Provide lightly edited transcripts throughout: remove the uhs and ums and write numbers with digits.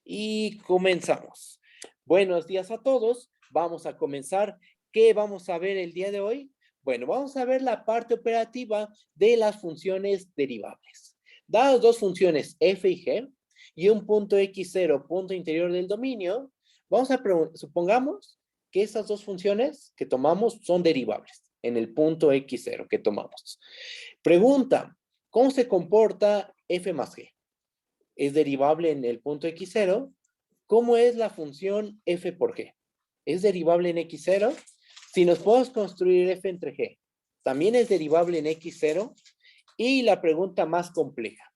Y comenzamos. Buenos días a todos. Vamos a comenzar. ¿Qué vamos a ver el día de hoy? Bueno, vamos a ver la parte operativa de las funciones derivables. Dadas dos funciones f y g y un punto x0, punto interior del dominio, supongamos que esas dos funciones que tomamos son derivables en el punto x0 que tomamos. Pregunta, ¿cómo se comporta f más g? Es derivable en el punto x0. ¿Cómo es la función f por g? ¿Es derivable en x0? Si nos podemos construir f entre g, ¿también es derivable en x0? Y la pregunta más compleja,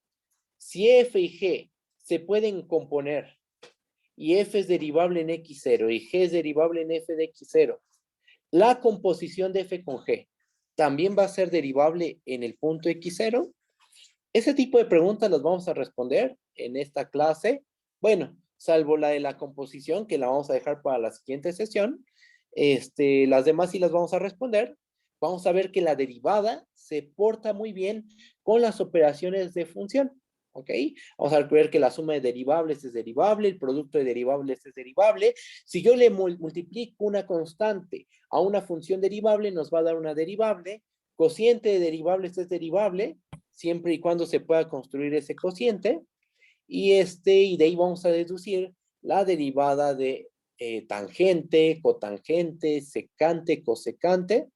si f y g se pueden componer y f es derivable en x0 y g es derivable en f de x0, ¿la composición de f con g también va a ser derivable en el punto x0? Ese tipo de preguntas las vamos a responder en esta clase. Bueno, salvo la de la composición, que la vamos a dejar para la siguiente sesión. Las demás sí las vamos a responder. Vamos a ver que la derivada se porta muy bien con las operaciones de función. ¿Ok? Vamos a ver que la suma de derivables es derivable, el producto de derivables es derivable. Si yo le multiplico una constante a una función derivable, nos va a dar una derivable. Cociente de derivables es derivable, siempre y cuando se pueda construir ese cociente. Y de ahí vamos a deducir la derivada de tangente, cotangente, secante, cosecante,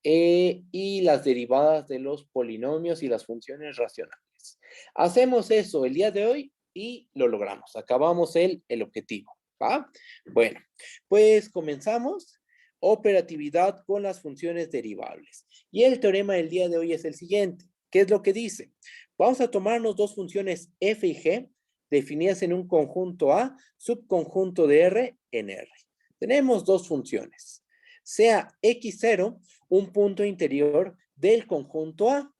y las derivadas de los polinomios y las funciones racionales. Hacemos eso el día de hoy y lo logramos. Acabamos el objetivo. ¿Va? Bueno, pues comenzamos. Operatividad con las funciones derivables. Y el teorema del día de hoy es el siguiente. ¿Qué es lo que dice? Vamos a tomarnos dos funciones f y g definidas en un conjunto A, subconjunto de R en R. Tenemos dos funciones. Sea x0 un punto interior del conjunto A.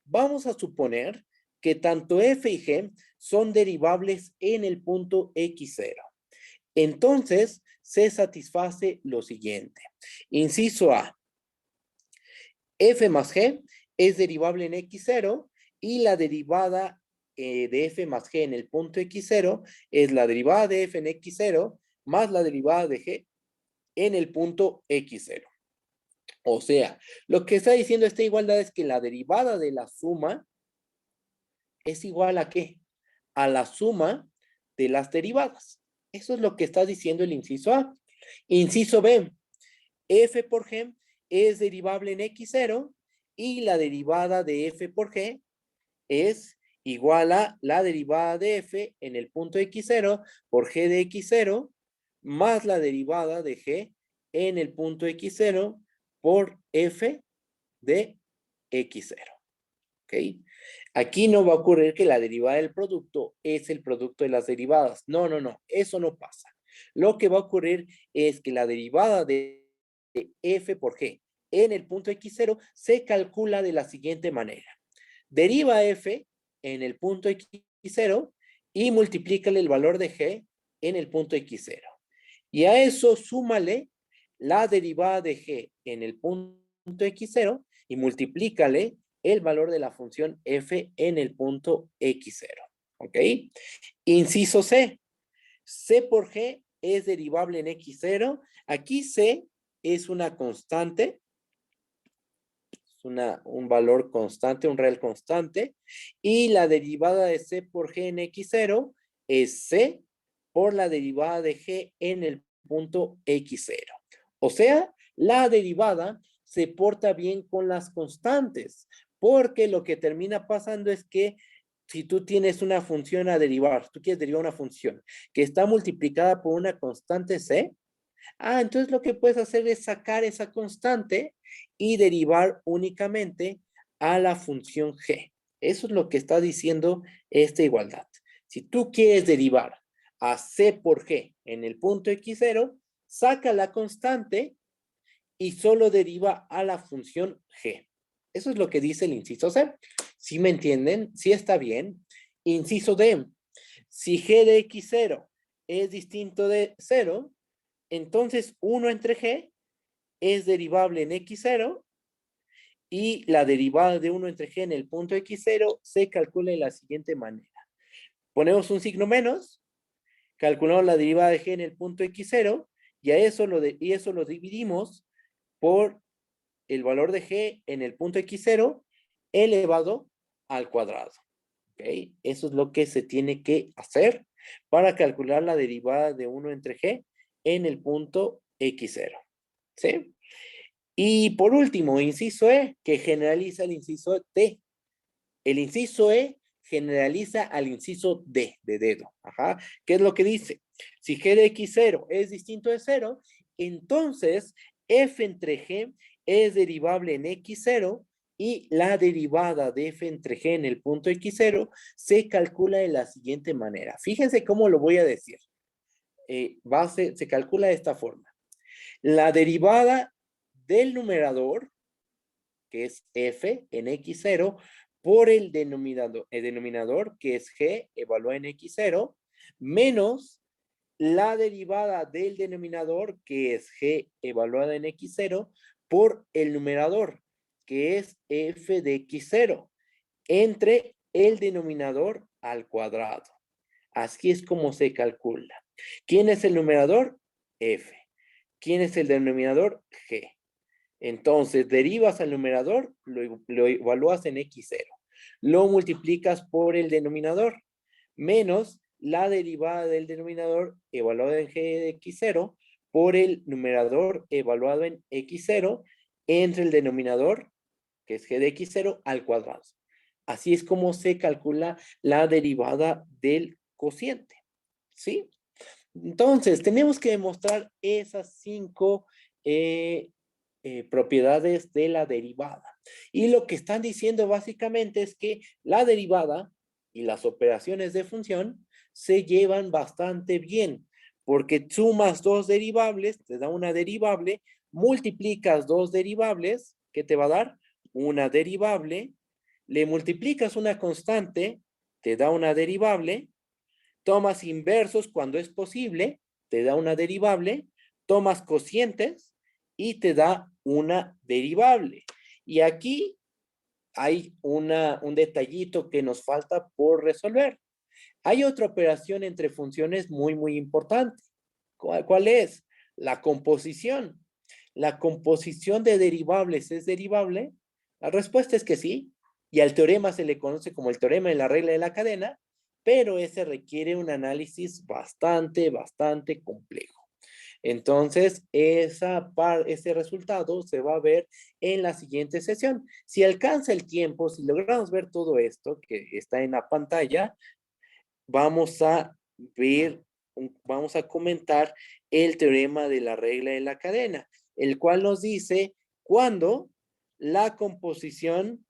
Vamos a suponer que tanto f y g son derivables en el punto x0. Entonces, se satisface lo siguiente. Inciso A. F más g es derivable en x0 y la derivada de f más g en el punto x0 es la derivada de f en x0 más la derivada de g en el punto x0. O sea, lo que está diciendo esta igualdad es que la derivada de la suma es igual a ¿qué? A la suma de las derivadas. Eso es lo que está diciendo el inciso A. Inciso B, f por g es derivable en x0 y la derivada de f por g es igual a la derivada de f en el punto x0 por g de x0 más la derivada de g en el punto x0 por f de x0. ¿Ok? Aquí no va a ocurrir que la derivada del producto es el producto de las derivadas. No, no, no, eso no pasa. Lo que va a ocurrir es que la derivada de f por g en el punto x0 se calcula de la siguiente manera. Deriva f en el punto x0 y multiplícale el valor de g en el punto x0. Y a eso súmale la derivada de g en el punto x0 y multiplícale el valor de la función f en el punto x0. ¿Ok? Inciso C. C por g es derivable en x0. Aquí C es una constante, es un valor constante, un real constante, y la derivada de C por g en x0 es C por la derivada de g en el punto x0. O sea, la derivada se porta bien con las constantes, porque lo que termina pasando es que si tú tienes una función a derivar, tú quieres derivar una función que está multiplicada por una constante c, entonces lo que puedes hacer es sacar esa constante y derivar únicamente a la función g. Eso es lo que está diciendo esta igualdad. Si tú quieres derivar a c por g en el punto x0, saca la constante y solo deriva a la función g. Eso es lo que dice el inciso C. ¿Sí me entienden? ¿Sí está bien? Inciso D. Si g de x0 es distinto de 0, entonces 1 entre g es derivable en x0 y la derivada de 1 entre g en el punto x0 se calcula de la siguiente manera. Ponemos un signo menos calculamos la derivada de g en el punto x0 y eso lo dividimos por el valor de g en el punto x0 elevado al cuadrado. ¿Ok? Eso es lo que se tiene que hacer para calcular la derivada de 1 entre g en el punto x0. ¿Sí? Y por último, inciso E, que generaliza el inciso D. El inciso E generaliza al inciso D, de dedo. Ajá. ¿Qué es lo que dice? Si g de x0 es distinto de 0, entonces f entre g es derivable en x0 y la derivada de f entre g en el punto x0 se calcula de la siguiente manera. Fíjense cómo lo voy a decir. Se calcula de esta forma. La derivada del numerador, que es f en x0, por el denominador, que es g evaluado en x0, menos la derivada del denominador, que es g evaluada en x0, por el numerador, que es f de x0, entre el denominador al cuadrado. Así es como se calcula. ¿Quién es el numerador? F. ¿Quién es el denominador? G. Entonces, derivas al numerador, lo evalúas en x0. Lo multiplicas por el denominador, menos la derivada del denominador evaluado en g de x0 por el numerador evaluado en x0 entre el denominador, que es g de x0, al cuadrado. Así es como se calcula la derivada del cociente. ¿Sí? Entonces, tenemos que demostrar esas 5 propiedades de la derivada. Y lo que están diciendo básicamente es que la derivada y las operaciones de función se llevan bastante bien, porque sumas dos derivables, te da una derivable, multiplicas dos derivables, ¿qué te va a dar? Una derivable, le multiplicas una constante, te da una derivable, tomas inversos cuando es posible, te da una derivable, tomas cocientes y te da una derivable. Y aquí hay un detallito que nos falta por resolver. Hay otra operación entre funciones muy importante. ¿Cuál es? La composición. ¿La composición de derivables es derivable? La respuesta es que sí. Y al teorema se le conoce como el teorema de la regla de la cadena, pero ese requiere un análisis bastante complejo. Entonces, ese resultado se va a ver en la siguiente sesión. Si alcanza el tiempo, si logramos ver todo esto que está en la pantalla, vamos a ver, vamos a comentar el teorema de la regla de la cadena, el cual nos dice cuándo la composición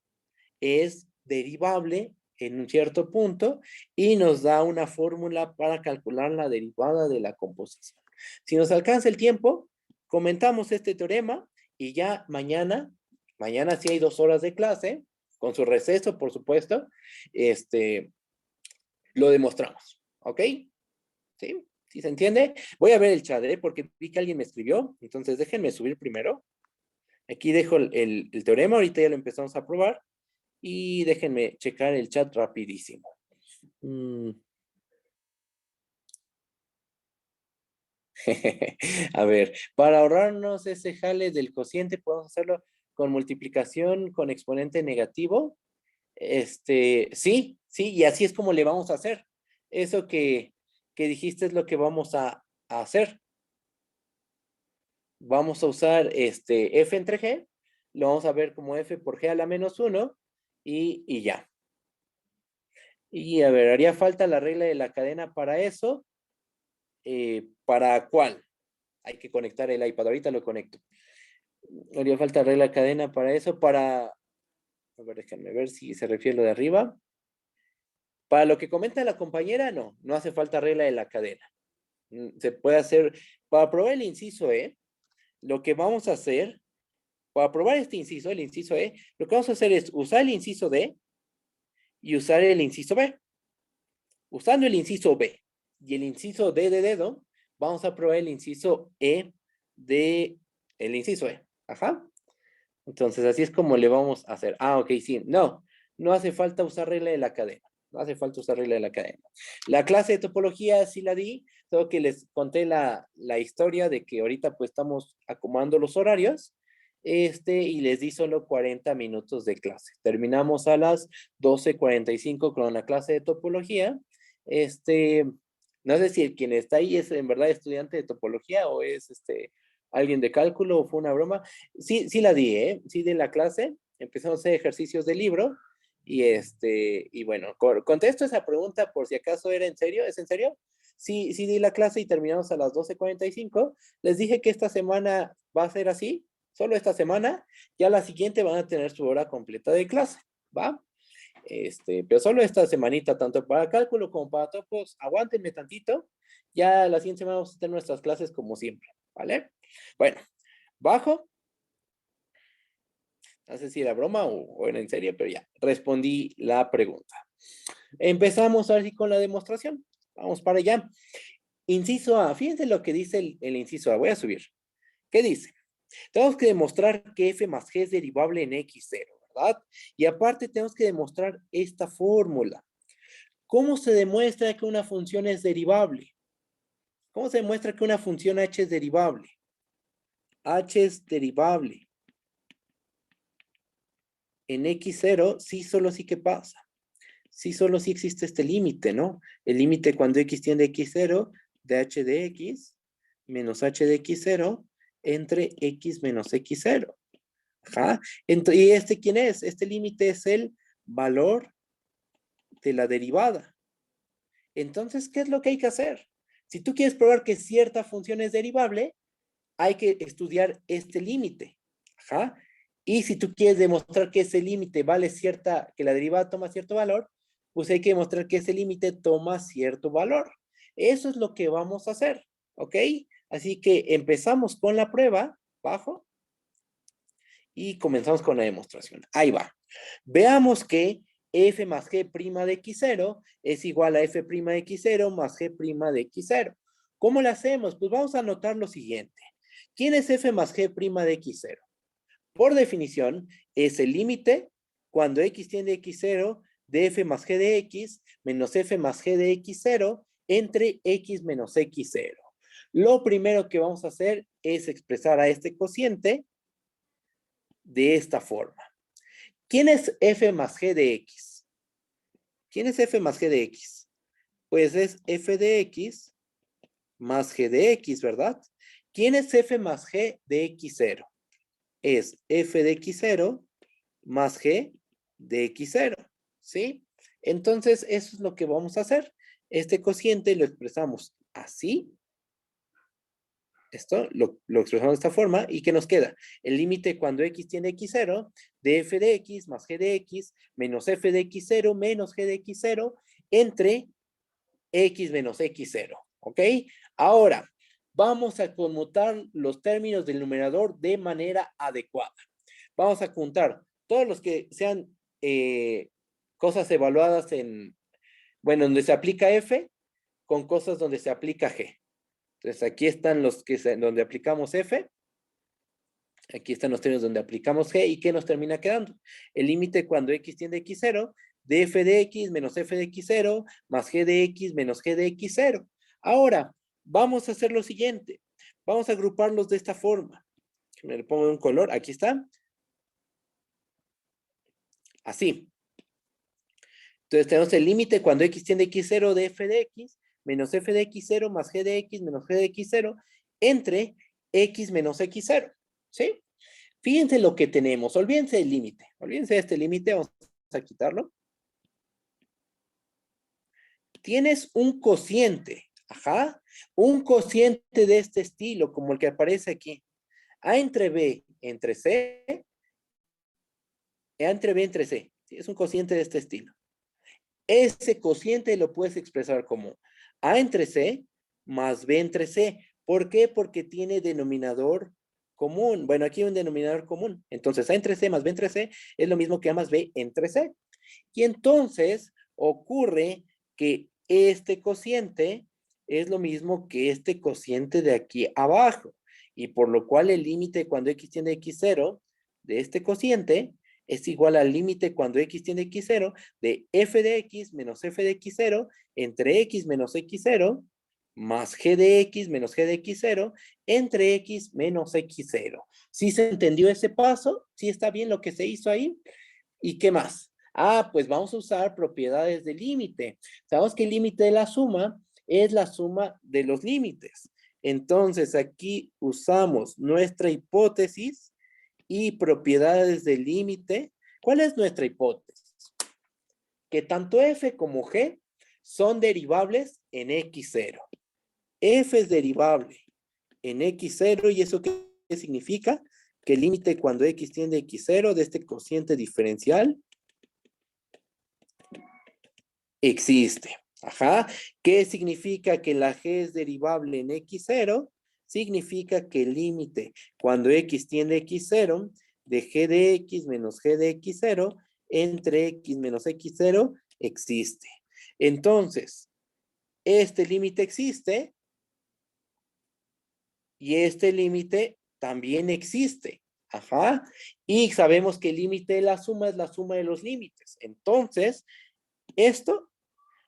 es derivable en un cierto punto y nos da una fórmula para calcular la derivada de la composición. Si nos alcanza el tiempo, comentamos este teorema y ya mañana sí hay 2 horas de clase, con su receso, por supuesto, lo demostramos, ¿ok? ¿Sí? ¿Sí se entiende? Voy a ver el chat, porque vi que alguien me escribió, entonces déjenme subir primero. Aquí dejo el teorema, ahorita ya lo empezamos a probar. Y déjenme checar el chat rapidísimo. A ver, para ahorrarnos ese jale del cociente, podemos hacerlo con multiplicación con exponente negativo. Sí, y así es como le vamos a hacer. Eso que dijiste es lo que vamos a hacer. Vamos a usar f entre g, lo vamos a ver como f por g a la menos 1 y ya. Y a ver, haría falta la regla de la cadena para eso. ¿Para cuál? Hay que conectar el iPad, ahorita lo conecto. Haría falta regla de cadena para eso, a ver, déjame ver si se refiere a lo de arriba. Para lo que comenta la compañera, no hace falta regla de la cadena. Se puede hacer, para probar el inciso E, lo que vamos a hacer, para probar este inciso, el inciso E, lo que vamos a hacer es usar el inciso D y usar el inciso B. Usando el inciso B y el inciso D de dedo, vamos a probar el inciso E el inciso E. Ajá. Entonces, así es como le vamos a hacer. Ah, ok, sí. No hace falta usar regla de la cadena. No hace falta usar regla de la cadena. La clase de topología sí la di, solo que les conté la historia de que ahorita pues estamos acomodando los horarios, y les di solo 40 minutos de clase. Terminamos a las 12:45 con la clase de topología. No sé si quien está ahí es en verdad estudiante de topología o es alguien de cálculo o fue una broma. Sí, sí la di, ¿eh? Sí di la clase. Empezamos a hacer ejercicios de libro. Y bueno, contesto esa pregunta por si acaso era en serio. ¿Es en serio? Sí, sí di la clase y terminamos a las 12:45. Les dije que esta semana va a ser así, solo esta semana. Ya la siguiente van a tener su hora completa de clase, ¿va? Pero solo esta semanita, tanto para cálculo como para topos, aguántenme tantito. Ya la siguiente semana vamos a tener nuestras clases como siempre, ¿vale? Bueno, bajo. No sé si era broma o era en serio, pero ya, respondí la pregunta. Empezamos ahora sí con la demostración. Vamos para allá. Inciso A, fíjense lo que dice el inciso A, voy a subir. ¿Qué dice? Tenemos que demostrar que f más g es derivable en x0, ¿verdad? Y aparte tenemos que demostrar esta fórmula. ¿Cómo se demuestra que una función es derivable? ¿Cómo se demuestra que una función h es derivable? H es derivable en x0, sí, solo sí que pasa. Sí, solo sí existe este límite, ¿no? El límite cuando x tiende a x0 de h de x menos h de x0 entre x menos x0. Ajá. ¿Y quién es? Este límite es el valor de la derivada. Entonces, ¿qué es lo que hay que hacer? Si tú quieres probar que cierta función es derivable, hay que estudiar este límite. Ajá. Y si tú quieres demostrar que ese límite vale que la derivada toma cierto valor, pues hay que demostrar que ese límite toma cierto valor. Eso es lo que vamos a hacer, ¿ok? Así que empezamos con la prueba, bajo, y comenzamos con la demostración. Ahí va. Veamos que f más g' de x0 es igual a f' de x0 más g' de x0. ¿Cómo lo hacemos? Pues vamos a anotar lo siguiente. ¿Quién es f más g' de x0? Por definición, es el límite cuando x tiende a x0 de f más g de x menos f más g de x0 entre x menos x0. Lo primero que vamos a hacer es expresar a este cociente de esta forma. ¿Quién es f más g de x? ¿Quién es f más g de x? Pues es f de x más g de x, ¿verdad? ¿Quién es f más g de x0? Es f de x0 más g de x0, ¿sí? Entonces, eso es lo que vamos a hacer. Este cociente lo expresamos así. Esto lo expresamos de esta forma. ¿Y qué nos queda? El límite cuando x tiende a x0 de f de x más g de x menos f de x0 menos g de x0 entre x menos x0. ¿Ok? Ahora, vamos a conmutar los términos del numerador de manera adecuada. Vamos a contar todos los que sean cosas evaluadas bueno, donde se aplica f con cosas donde se aplica g. Entonces, aquí están los donde aplicamos f. Aquí están los términos donde aplicamos g. ¿Y qué nos termina quedando? El límite cuando x tiende a x0 de f de x menos f de x0 más g de x menos g de x0. Ahora, vamos a hacer lo siguiente. Vamos a agruparlos de esta forma. Me le pongo un color. Aquí está. Así. Entonces tenemos el límite cuando x tiende a x0 de f de x menos f de x0 más g de x menos g de x0 entre x menos x0. ¿Sí? Fíjense lo que tenemos. Olvídense del límite. Olvídense de este límite. Vamos a quitarlo. Tienes un cociente. Ajá. Un cociente de este estilo, como el que aparece aquí. A entre b entre c. A entre b entre c. ¿Sí? Es un cociente de este estilo. Ese cociente lo puedes expresar como A entre C más B entre C. ¿Por qué? Porque tiene denominador común. Bueno, aquí hay un denominador común. Entonces, A entre C más B entre C es lo mismo que A más B entre C. Y entonces ocurre que este cociente es lo mismo que este cociente de aquí abajo. Y por lo cual el límite cuando x tiende a x0 de este cociente es igual al límite cuando x tiende a x0 de f de x menos f de x0 entre x menos x0 más g de x menos g de x0 entre x menos x0. ¿Sí se entendió ese paso? ¿Sí está bien lo que se hizo ahí? ¿Y qué más? Ah, pues vamos a usar propiedades de límite. Sabemos que el límite de la suma es la suma de los límites. Entonces, aquí usamos nuestra hipótesis y propiedades del límite. ¿Cuál es nuestra hipótesis? Que tanto f como g son derivables en x0. F es derivable en x0 y eso qué significa? Que el límite cuando x tiende a x0 de este cociente diferencial existe. Ajá. ¿Qué significa que la g es derivable en x0? Significa que el límite cuando x tiende a x0 de g de x menos g de x0 entre x menos x0 existe. Entonces, este límite existe y este límite también existe. Ajá. Y sabemos que el límite de la suma es la suma de los límites. Entonces, esto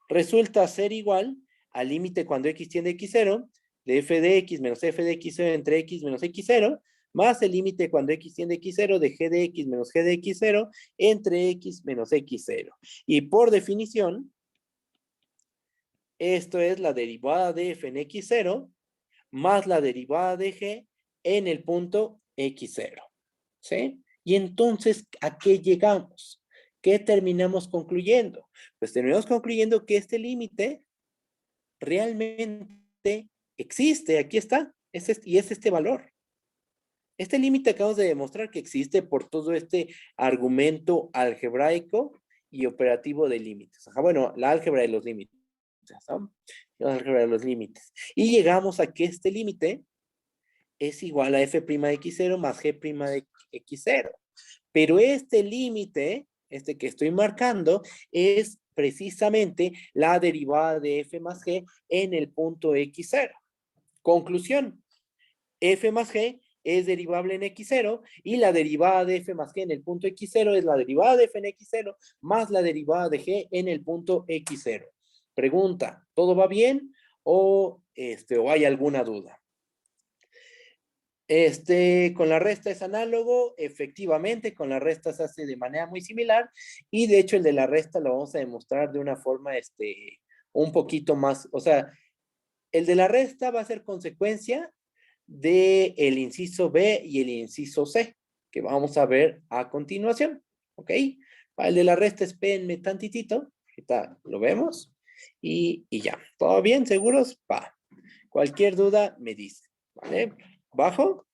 resulta ser igual al límite cuando x tiende a x0 de f de x menos f de x0 entre x menos x0 más el límite cuando x tiende a x0 de g de x menos g de x0 entre x menos x0. Y por definición, esto es la derivada de f en x0 más la derivada de g en el punto x0. ¿Sí? Y entonces, ¿a qué llegamos? ¿Qué terminamos concluyendo? Pues terminamos concluyendo que este límite realmente existe. Aquí está. Y es este valor. Este límite acabamos de demostrar que existe por todo este argumento algebraico y operativo de límites. Ajá, bueno, la álgebra de los límites. ¿No? La álgebra de los límites. Y llegamos a que este límite es igual a f' de x0 más g' de x0. Pero este límite, este que estoy marcando, es precisamente la derivada de f más g en el punto x0. Conclusión, f más g es derivable en x0 y la derivada de f más g en el punto x0 es la derivada de f en x0 más la derivada de g en el punto x0. Pregunta, ¿todo va bien o hay alguna duda? Con la resta es análogo, efectivamente, con la resta se hace de manera muy similar y de hecho el de la resta lo vamos a demostrar de una forma, un poquito más, o sea, el de la resta va a ser consecuencia del inciso B y el inciso C, que vamos a ver a continuación, ¿ok? Para el de la resta, espérenme tantitito, ahorita lo vemos y ya, ¿todo bien? ¿Seguros? Va. Cualquier duda me dice, ¿vale? ¿Bajo?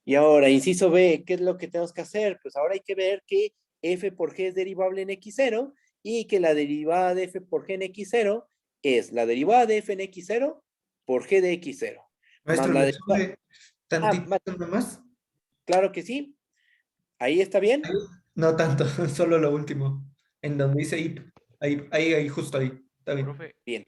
Y ahora, inciso B, ¿qué es lo que tenemos que hacer? Pues ahora hay que ver que f por g es derivable en x0 y que la derivada de f por g en x0 es la derivada de f en x0 por g de x0. Más Maestro, la ¿le derivada... sube tantito nomás? Claro que sí. ¿Ahí está Ahí. bien? No tanto, solo lo último. En donde dice IP. Ahí, justo ahí. Está bien. Profe, Bien.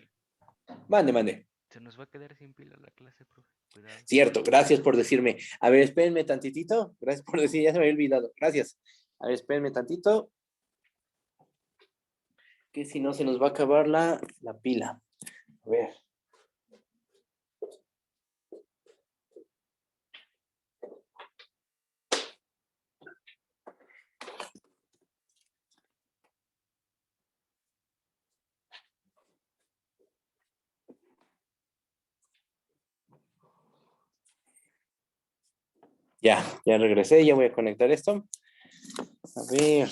Mande, mande. se nos va a quedar sin pila la clase, profe. Cuidado. Cierto, gracias por decirme. A ver, espérenme tantitito. Gracias por decir, ya se me había olvidado. Gracias. A ver, espérenme tantito. Que si no se nos va a acabar la pila. A ver. Ya regresé, ya voy a conectar esto. A ver,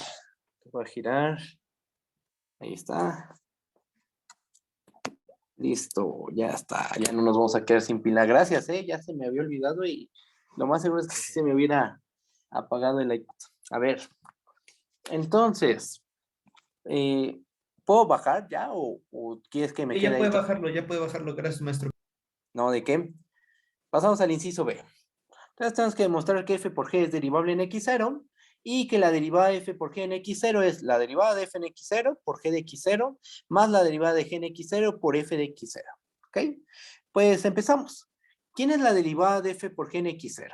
voy a girar. Ahí está. Listo, ya está. Ya no nos vamos a quedar sin pila. Gracias, ya se me había olvidado y lo más seguro es que sí se me hubiera apagado el iPad. A ver, entonces, ¿puedo bajar ya o quieres que me Sí, quede ahí? ya puede bajarlo. Gracias, maestro. No, ¿de qué? Pasamos al inciso B. Entonces tenemos que demostrar que f por g es derivable en x0 y que la derivada de f por g en x0 es la derivada de f en x0 por g de x0 más la derivada de g en x0 por f de x0. ¿Ok? Pues empezamos. ¿Quién es la derivada de f por g en x0?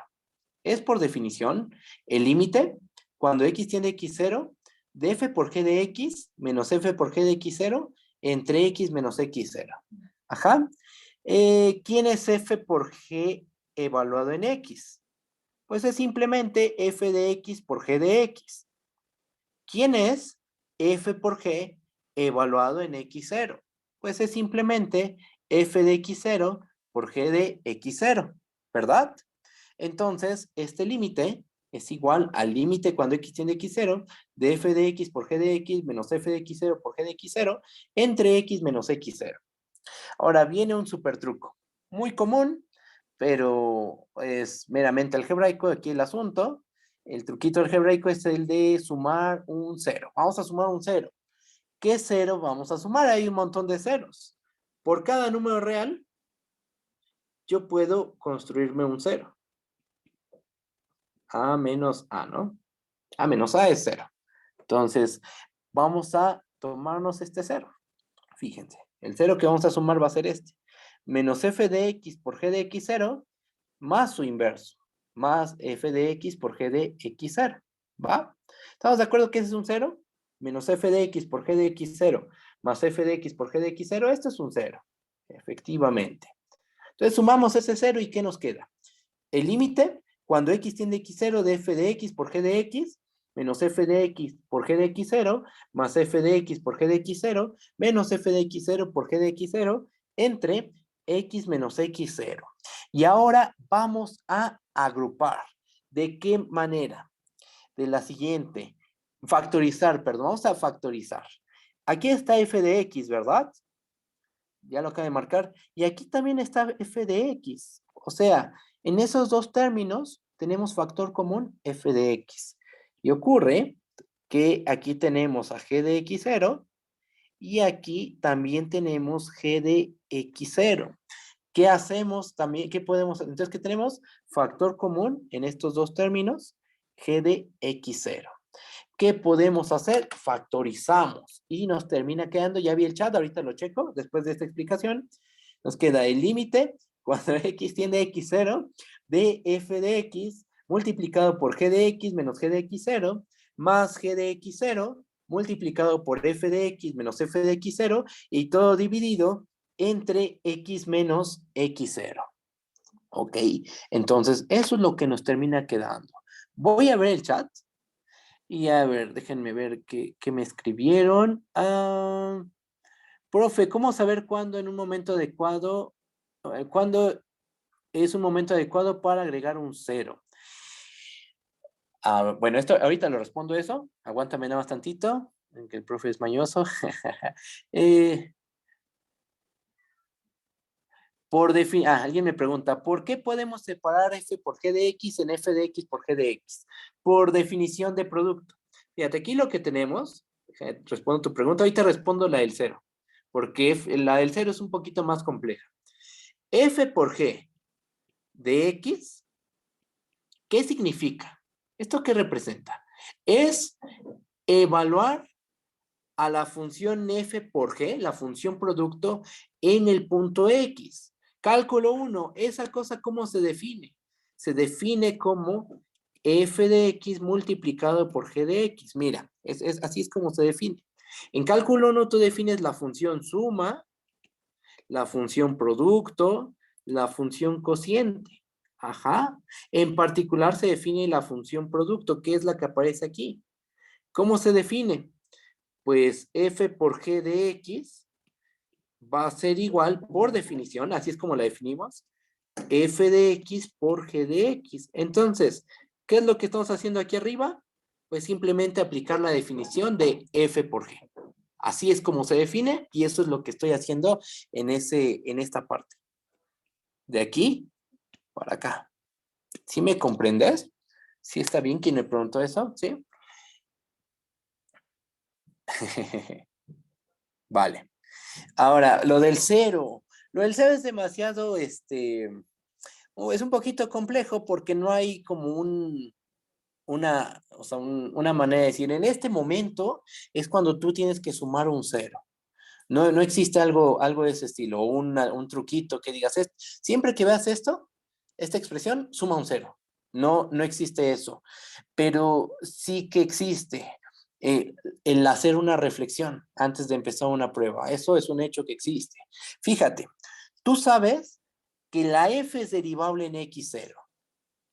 Es por definición el límite cuando x tiende a x0, de f por g de x menos f por g de x0 entre x menos x0. Ajá. ¿Quién es f por g evaluado en x? Pues es simplemente f de x por g de x. ¿Quién es f por g evaluado en x0? Pues es simplemente f de x0 por g de x0, ¿verdad? Entonces, este límite es igual al límite cuando x tiende a x0 de f de x por g de x menos f de x0 por g de x0 entre x menos x0. Ahora viene un super truco, muy común, pero es meramente algebraico aquí el asunto. El truquito algebraico es el de sumar un 0. Vamos a sumar un 0. ¿Qué 0 vamos a sumar? Hay un montón de ceros. Por cada número real, yo puedo construirme un 0. A menos A, ¿no? A menos A es 0. Entonces, vamos a tomarnos este 0. Fíjense, el 0 que vamos a sumar va a ser este. Menos f de x por g de x0 más su inverso. Más f de x por g de x0. ¿Va? ¿Estamos de acuerdo que ese es un 0? Menos f de x por g de x0 más f de x por g de x0. Esto es un 0. Efectivamente. Entonces sumamos ese 0 y ¿qué nos queda? El límite, cuando x tiende a x0 de f de x por g de x, menos f de x por g de x0, más f de x por g de x0, menos f de x0 por g de x0, entre x menos x0. Y ahora vamos a agrupar. ¿De qué manera? De la siguiente. Factorizar, perdón, vamos a factorizar. Aquí está f de x, ¿verdad? Ya lo acabo de marcar. Y aquí también está f de x. O sea, en esos dos términos tenemos factor común f de x. Y ocurre que aquí tenemos a g de x0 y aquí también tenemos g de x0. ¿Qué hacemos también? ¿Qué podemos hacer? Entonces, ¿qué tenemos? Factor común en estos dos términos, g de x0. ¿Qué podemos hacer? Factorizamos y nos termina quedando, ya vi el chat, ahorita lo checo, después de esta explicación, nos queda el límite cuando x tiende a x0 de f de x multiplicado por g de x menos g de x0 más g de x0 multiplicado por f de x menos f de x0 y todo dividido entre x menos x0. ¿Ok? Entonces, eso es lo que nos termina quedando. Voy a ver el chat. Y a ver, déjenme ver qué me escribieron. Profe, ¿cómo saber cuándo en un momento adecuado, cuándo es un momento adecuado para agregar un 0? Bueno, esto ahorita lo respondo eso. Aguántame nada más tantito, en que el profe es mañoso. Alguien me pregunta, ¿por qué podemos separar f por g de x en f de x por g de x? Por definición de producto. Fíjate, aquí lo que tenemos, respondo tu pregunta, ahorita respondo la del 0, porque la del 0 es un poquito más compleja. F por g de x, ¿qué significa? ¿Esto qué representa? Es evaluar a la función f por g, la función producto, en el punto x. Cálculo 1, ¿esa cosa cómo se define? Se define como f de x multiplicado por g de x. Mira, así es como se define. En cálculo 1 tú defines la función suma, la función producto, la función cociente. Ajá. En particular se define la función producto, que es la que aparece aquí. ¿Cómo se define? Pues f por g de x va a ser igual, por definición, así es como la definimos, f de x por g de x. Entonces, ¿qué es lo que estamos haciendo aquí arriba? Pues simplemente aplicar la definición de f por g. Así es como se define y eso es lo que estoy haciendo en esta parte. De aquí para acá. ¿Sí me comprendes? ¿Sí está bien quien me preguntó eso? ¿Sí? Vale. Ahora, lo del 0. Lo del 0 es demasiado, es un poquito complejo porque no hay como una manera de decir, en este momento es cuando tú tienes que sumar un 0. No existe algo de ese estilo, un truquito que digas, siempre que veas esto, esta expresión, suma un 0. No, no existe eso, pero sí que existe el hacer una reflexión antes de empezar una prueba. Eso es un hecho que existe. Fíjate, tú sabes que la f es derivable en x0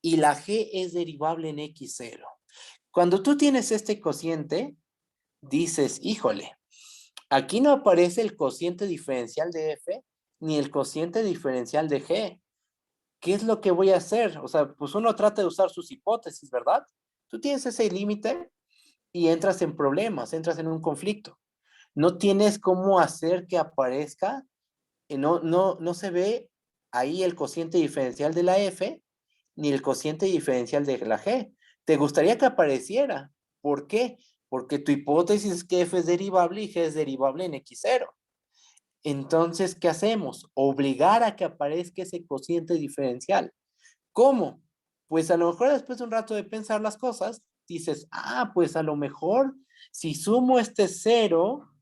y la g es derivable en x0. Cuando tú tienes este cociente, dices, híjole, aquí no aparece el cociente diferencial de f ni el cociente diferencial de g. ¿Qué es lo que voy a hacer? O sea, pues uno trata de usar sus hipótesis, ¿verdad? Tú tienes ese límite y entras en problemas, entras en un conflicto. No tienes cómo hacer que aparezca, no se ve ahí el cociente diferencial de la f ni el cociente diferencial de la g. Te gustaría que apareciera. ¿Por qué? Porque tu hipótesis es que f es derivable y g es derivable en x0. Entonces, ¿qué hacemos? Obligar a que aparezca ese cociente diferencial. ¿Cómo? Pues a lo mejor después de un rato de pensar las cosas, dices, pues a lo mejor si sumo este cero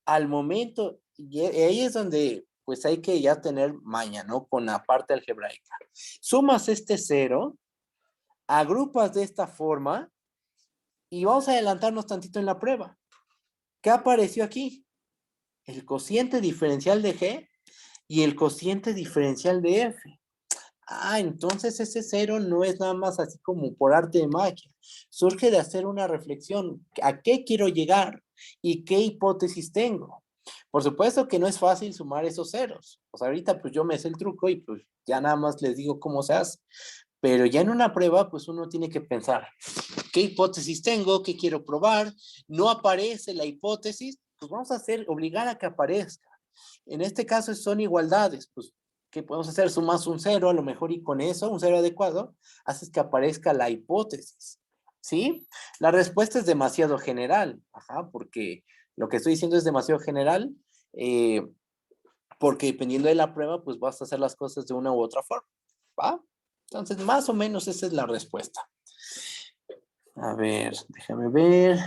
al momento, y ahí es donde pues hay que ya tener maña, ¿no? Con la parte algebraica. Sumas este cero, agrupas de esta forma y vamos a adelantarnos tantito en la prueba. ¿Qué apareció aquí? El cociente diferencial de G y el cociente diferencial de F. Entonces ese cero no es nada más así como por arte de magia. Surge de hacer una reflexión. ¿A qué quiero llegar? ¿Y qué hipótesis tengo? Por supuesto que no es fácil sumar esos ceros. Pues ahorita pues yo me sé el truco y pues ya nada más les digo cómo se hace. Pero ya en una prueba pues uno tiene que pensar, ¿qué hipótesis tengo? ¿Qué quiero probar? No aparece la hipótesis, pues vamos a obligar a que aparezca. En este caso son igualdades, pues ¿qué podemos hacer? Sumas un cero a lo mejor y con eso, un cero adecuado, haces que aparezca la hipótesis, ¿sí? La respuesta es demasiado general, porque lo que estoy diciendo es demasiado general, porque dependiendo de la prueba, pues vas a hacer las cosas de una u otra forma, ¿va? Entonces, más o menos esa es la respuesta. A ver, déjame ver.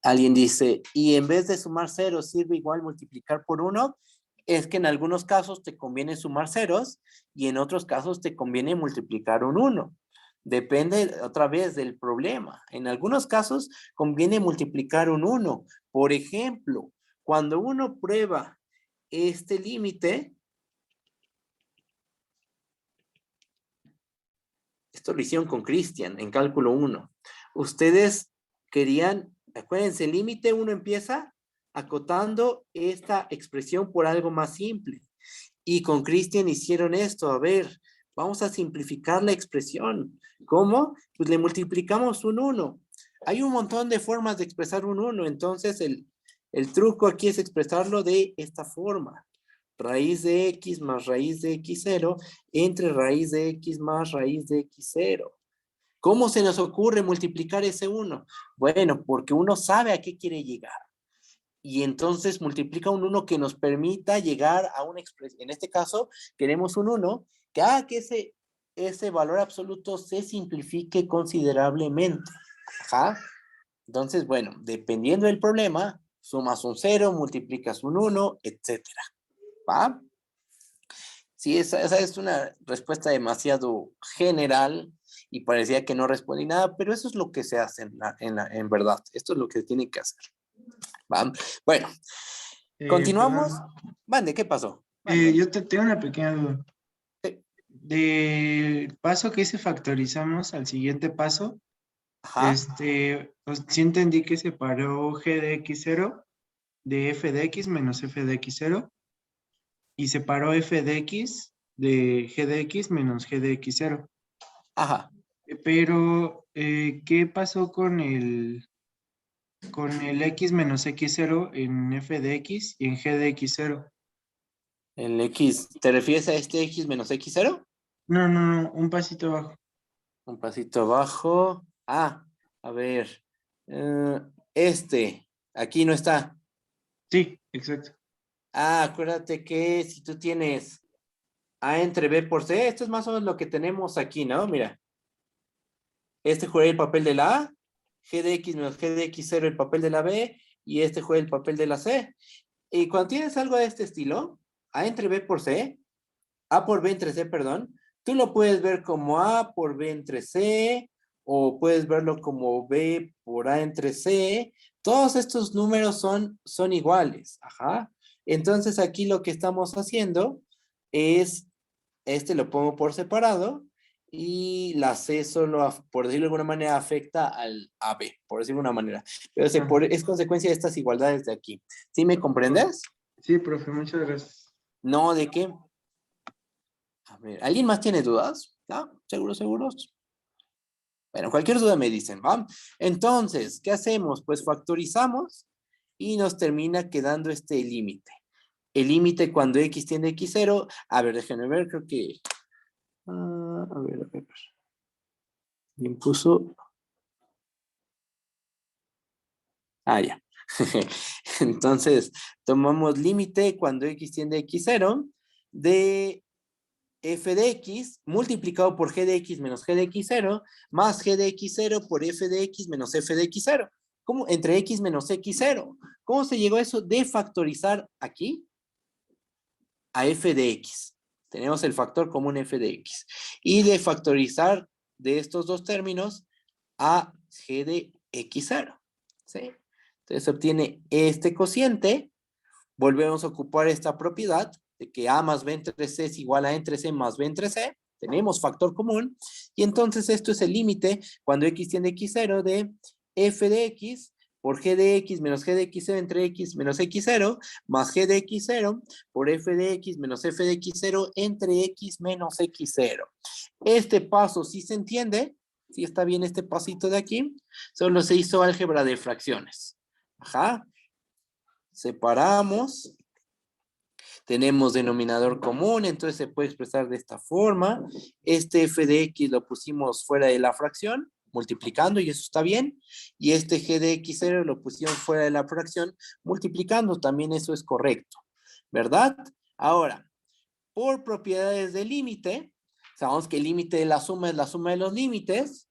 Alguien dice, y en vez de sumar ceros, ¿sirve igual multiplicar por 1? Es que en algunos casos te conviene sumar ceros y en otros casos te conviene multiplicar un 1. Depende otra vez del problema. En algunos casos conviene multiplicar un 1. Por ejemplo, cuando uno prueba este límite, esto lo hicieron con Cristian en cálculo 1. Ustedes querían, acuérdense, el límite 1 empieza acotando esta expresión por algo más simple. Y con Cristian hicieron esto. A ver, vamos a simplificar la expresión. ¿Cómo? Pues le multiplicamos un 1. Hay un montón de formas de expresar un 1. Entonces, el truco aquí es expresarlo de esta forma. Raíz de x más raíz de x0 entre raíz de x más raíz de x0. ¿Cómo se nos ocurre multiplicar ese 1? Bueno, porque uno sabe a qué quiere llegar. Y entonces multiplica un 1 que nos permita llegar a una expresión. En este caso, queremos un 1 que haga que ese valor absoluto se simplifique considerablemente. Entonces, bueno, dependiendo del problema, sumas un 0, multiplicas un 1, etcétera. ¿Va? Sí, esa es una respuesta demasiado general y parecía que no respondí nada, pero eso es lo que se hace en verdad. Esto es lo que tiene que hacer. ¿Va? Bueno, continuamos. Perdón. Mande, ¿qué pasó? Mande. Yo tengo una pequeña duda. Sí. Del paso que hice factorizamos al siguiente paso, Ajá. pues, sí entendí que separó g de x0 de f de x menos f de x0 y separó f de x de g de x menos g de x0. Ajá. Pero, ¿qué pasó con el x menos x0 en f de x y en g de x0? El X, ¿te refieres a este X menos X0? No, no, no, un pasito abajo. Un pasito abajo. A ver. Aquí no está. Sí, exacto. Acuérdate que si tú tienes A entre B por C, esto es más o menos lo que tenemos aquí, ¿no? Mira. Este juega el papel de la A, G de X menos G de X0 el papel de la B, y este juega el papel de la C. Y cuando tienes algo de este estilo, A entre B por C, A por B entre C, perdón. Tú lo puedes ver como A por B entre C, o puedes verlo como B por A entre C. Todos estos números son iguales. Ajá. Entonces aquí lo que estamos haciendo es, lo pongo por separado, y la C solo, por decirlo de alguna manera, afecta al AB, por decirlo de una manera. Pero es consecuencia de estas igualdades de aquí. ¿Sí me comprendes? Sí, profe, muchas gracias. No, ¿de qué? A ver, ¿alguien más tiene dudas? ¿No? ¿Seguros? Bueno, cualquier duda me dicen, ¿va? Entonces, ¿qué hacemos? Pues factorizamos y nos termina quedando este límite. El límite cuando x tiende a x0, a ver, déjenme ver, creo que... a ver. Bien puso... ya. Entonces, tomamos límite cuando x tiende a x0 de f de x multiplicado por g de x menos g de x0 más g de x0 por f de x menos f de x0. ¿Cómo? Entre x menos x0. ¿Cómo se llegó a eso? De factorizar aquí a f de x. Tenemos el factor común f de x. Y de factorizar de estos dos términos a g de x0. ¿Sí? Entonces se obtiene este cociente. Volvemos a ocupar esta propiedad de que A más B entre C es igual a E entre C más B entre C. Tenemos factor común. Y entonces esto es el límite cuando x tiende a x0 de f de x por g de x menos g de x0 entre x menos x0 más g de x0 por f de x menos f de x0 entre x menos x0. Este paso sí se entiende. Sí está bien este pasito de aquí. Solo se hizo álgebra de fracciones. Ajá. Separamos. Tenemos denominador común, entonces se puede expresar de esta forma. Este f de x lo pusimos fuera de la fracción, multiplicando, y eso está bien. Y este g de x0 lo pusimos fuera de la fracción, multiplicando, también eso es correcto. ¿Verdad? Ahora, por propiedades del límite, sabemos que el límite de la suma es la suma de los límites.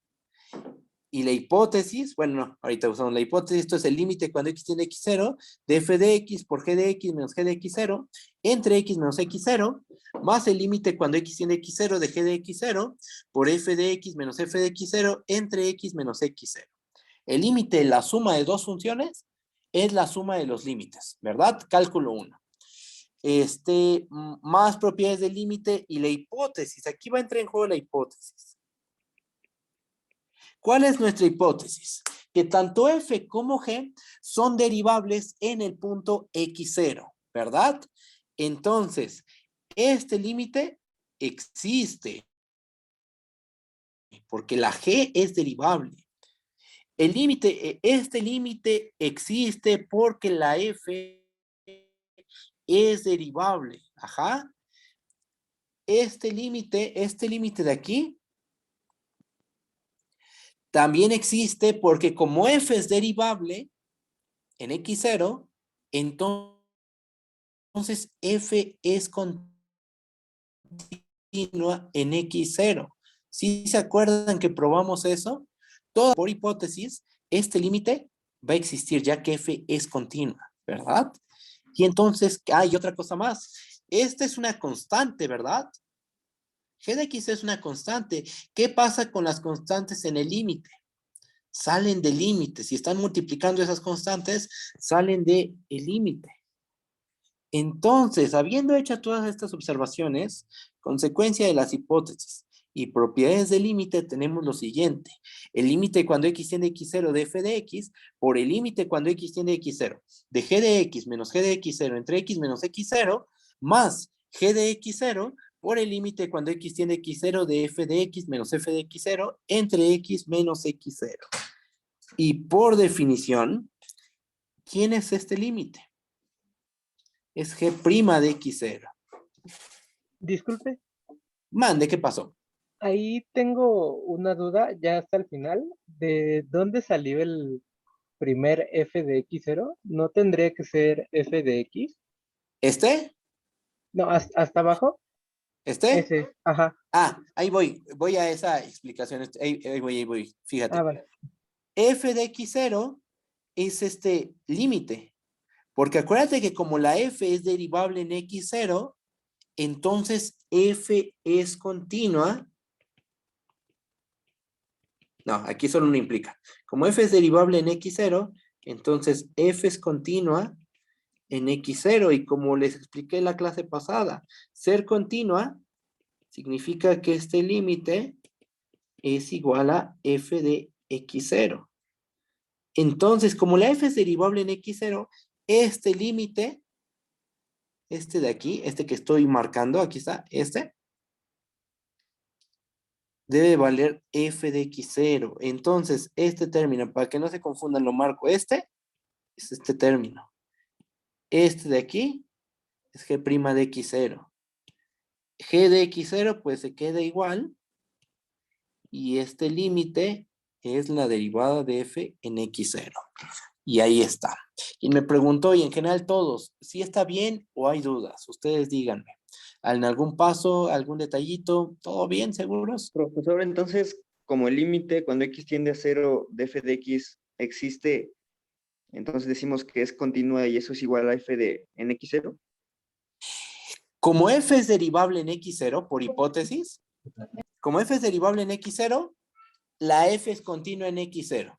Y la hipótesis, bueno, no, ahorita usamos la hipótesis, esto es el límite cuando x tiende a x0 de f de x por g de x menos g de x0 entre x menos x0 más el límite cuando x tiende a x0 de g de x0 por f de x menos f de x0 entre x menos x0. El límite de la suma de dos funciones es la suma de los límites, ¿verdad? Cálculo 1. Más propiedades del límite y la hipótesis. Aquí va a entrar en juego la hipótesis. ¿Cuál es nuestra hipótesis? Que tanto f como g son derivables en el punto x0, ¿verdad? Entonces, este límite existe porque la g es derivable. Este límite existe porque la f es derivable. Ajá. Este límite de aquí también existe porque como f es derivable en x0, entonces f es continua en x0. ¿Sí se acuerdan que probamos eso? Todo por hipótesis, este límite va a existir ya que f es continua, ¿verdad? Y entonces, hay otra cosa más. Esta es una constante, ¿verdad? G de x es una constante. ¿Qué pasa con las constantes en el límite? Salen del límite. Si están multiplicando esas constantes, salen del límite. Entonces, habiendo hecho todas estas observaciones, consecuencia de las hipótesis y propiedades del límite, tenemos lo siguiente. El límite cuando x tiende a x0 de f de x por el límite cuando x tiende a x0 de g de x menos g de x0 entre x menos x0 más g de x0 por el límite cuando x tiende a x0 de f de x menos f de x0 entre x menos x0. Y por definición, ¿quién es este límite? Es g' de x0. Disculpe, Mande, ¿qué pasó? ahí tengo una duda ya hasta el final. ¿De dónde salió el primer f de x0? ¿No tendría que ser f de x? ¿Este? No, hasta abajo. ¿Este? Ese, ajá. Ahí voy a esa explicación. Ahí voy. Fíjate. Vale. F de x0 es este límite. Porque acuérdate que como la f es derivable en x0, entonces f es continua, no, aquí solo no implica. Como f es derivable en x0, entonces f es continua en x0. Y como les expliqué en la clase pasada, ser continua significa que este límite es igual a f de x0. Entonces, como la f es derivable en x0, este límite, este de aquí, este que estoy marcando, aquí está, este, debe valer f de x0. Entonces, este término, para que no se confundan, lo marco. Este es este término. Este de aquí es g' de x0. G de x0 pues se queda igual. Y este límite es la derivada de f en x0. Y ahí está. Y me preguntó, y en general todos, si está bien o hay dudas. Ustedes díganme. ¿En algún paso, algún detallito? ¿Todo bien, seguros? Profesor, entonces, como el límite cuando x tiende a 0 de f de x existe, entonces decimos que es continua y eso es igual a f de en x0. Como f es derivable en x0, por hipótesis, como f es derivable en x0, la f es continua en x0.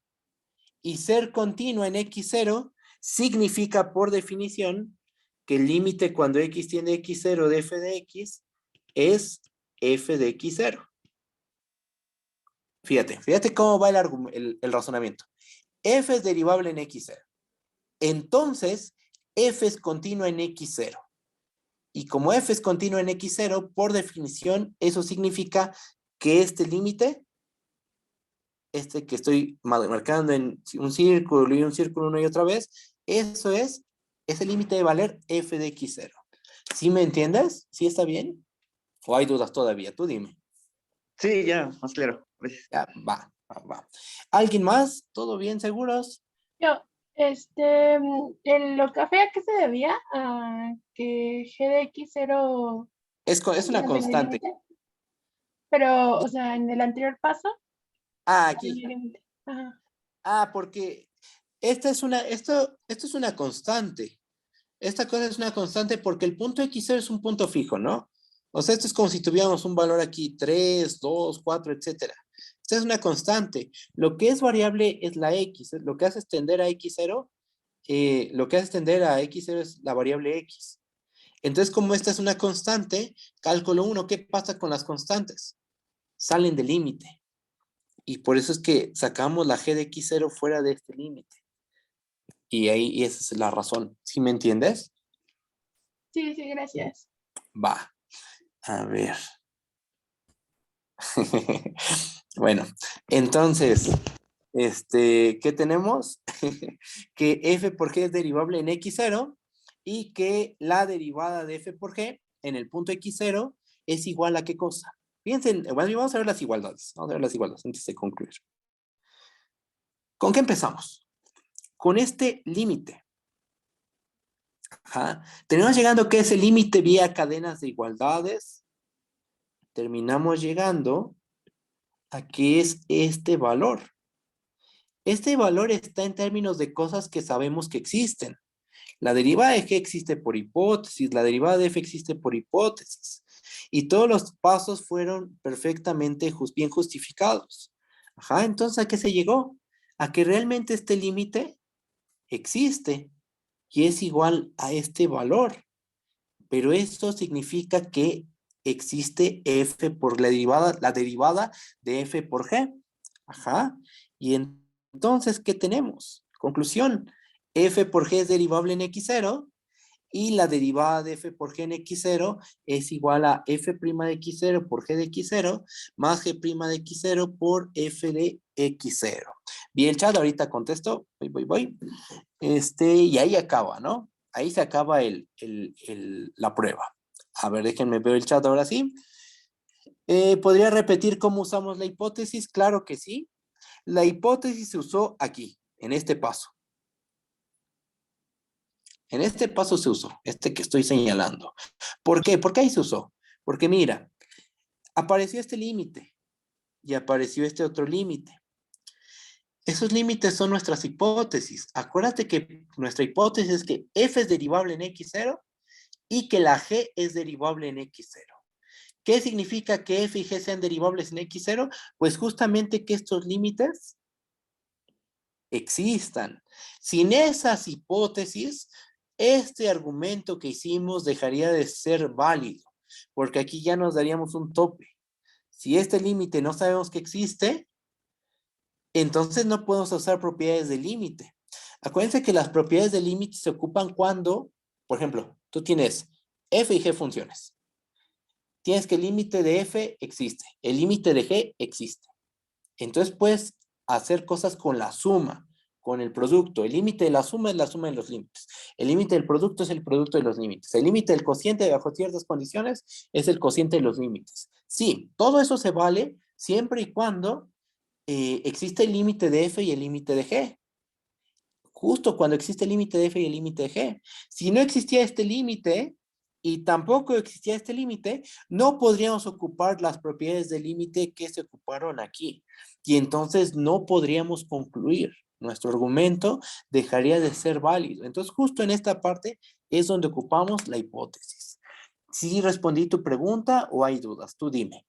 Y ser continua en x0 significa, por definición, que el límite cuando x tiende a x0 de f de x es f de x0. Fíjate cómo va el razonamiento. F es derivable en x0. Entonces, f es continua en x0. Y como f es continua en x0, por definición, eso significa que este límite, este que estoy marcando en un círculo y un círculo una y otra vez, eso es, ese límite de valer f de x0. ¿Sí me entiendes? ¿Sí está bien? ¿O hay dudas todavía? Tú dime. Sí, ya, más claro. Gracias. Ya, va. ¿Alguien más? ¿Todo bien, seguros? Yo, lo café a qué se debía, a que G de X0 Es una en el constante. límite, pero, o sea, en el anterior paso, Ah, en el aquí. límite. Ajá. Ah, porque esto es una constante. Esta cosa es una constante porque el punto x0 es un punto fijo, ¿no? O sea, esto es como si tuviéramos un valor aquí, 3, 2, 4, etcétera. Esta es una constante. Lo que es variable es la x. Lo que hace extender a x0, lo que hace extender a x0 es la variable x. Entonces, como esta es una constante, cálculo 1, ¿qué pasa con las constantes? Salen del límite. Y por eso es que sacamos la g de x0 fuera de este límite. Y esa es la razón. ¿Sí me entiendes? Sí, gracias. Va. A ver. Bueno, entonces, ¿qué tenemos? Que f por g es derivable en x0 y que la derivada de f por g en el punto x0 es igual a ¿qué cosa? Piensen, bueno, vamos a ver las igualdades. Vamos a ver las igualdades antes de concluir. ¿Con qué empezamos? Con este límite. Ajá. Tenemos llegando que ese límite vía cadenas de igualdades. Terminamos llegando a que es este valor. Este valor está en términos de cosas que sabemos que existen. La derivada de g existe por hipótesis, la derivada de f existe por hipótesis. Y todos los pasos fueron perfectamente bien justificados. Ajá, entonces, ¿a qué se llegó? A que realmente este límite existe y es igual a este valor. Pero esto significa que existe f por la derivada de f por g. Ajá. Y entonces, ¿qué tenemos? Conclusión. F por g es derivable en x0 y la derivada de f por g en x0 es igual a f' de x0 por g de x0 más g' de x0 por f de x0. Bien, el chat ahorita contesto. Voy. Y ahí acaba, ¿no? Ahí se acaba la prueba. A ver, déjenme ver el chat ahora sí. ¿Podría repetir cómo usamos la hipótesis? Claro que sí. La hipótesis se usó aquí, en este paso. En este paso se usó, este que estoy señalando. ¿Por qué? ¿Por qué ahí se usó? Porque mira, apareció este límite y apareció este otro límite. Esos límites son nuestras hipótesis. Acuérdate que nuestra hipótesis es que f es derivable en x0 y que la g es derivable en x0. ¿Qué significa que f y g sean derivables en x0? Pues justamente que estos límites existan. Sin esas hipótesis, este argumento que hicimos dejaría de ser válido, porque aquí ya nos daríamos un tope. Si este límite no sabemos que existe, entonces no podemos usar propiedades de límite. Acuérdense que las propiedades de límite se ocupan cuando, por ejemplo, tú tienes f y g funciones. Tienes que el límite de f existe, el límite de g existe. Entonces puedes hacer cosas con la suma, con el producto. El límite de la suma es la suma de los límites. El límite del producto es el producto de los límites. El límite del cociente bajo ciertas condiciones es el cociente de los límites. Sí, todo eso se vale siempre y cuando existe el límite de f y el límite de g. Justo cuando existe el límite de f y el límite de g. Si no existía este límite y tampoco existía este límite, no podríamos ocupar las propiedades del límite que se ocuparon aquí. Y entonces no podríamos concluir. Nuestro argumento dejaría de ser válido. Entonces justo en esta parte es donde ocupamos la hipótesis. ¿Sí respondí tu pregunta o hay dudas? Tú dime.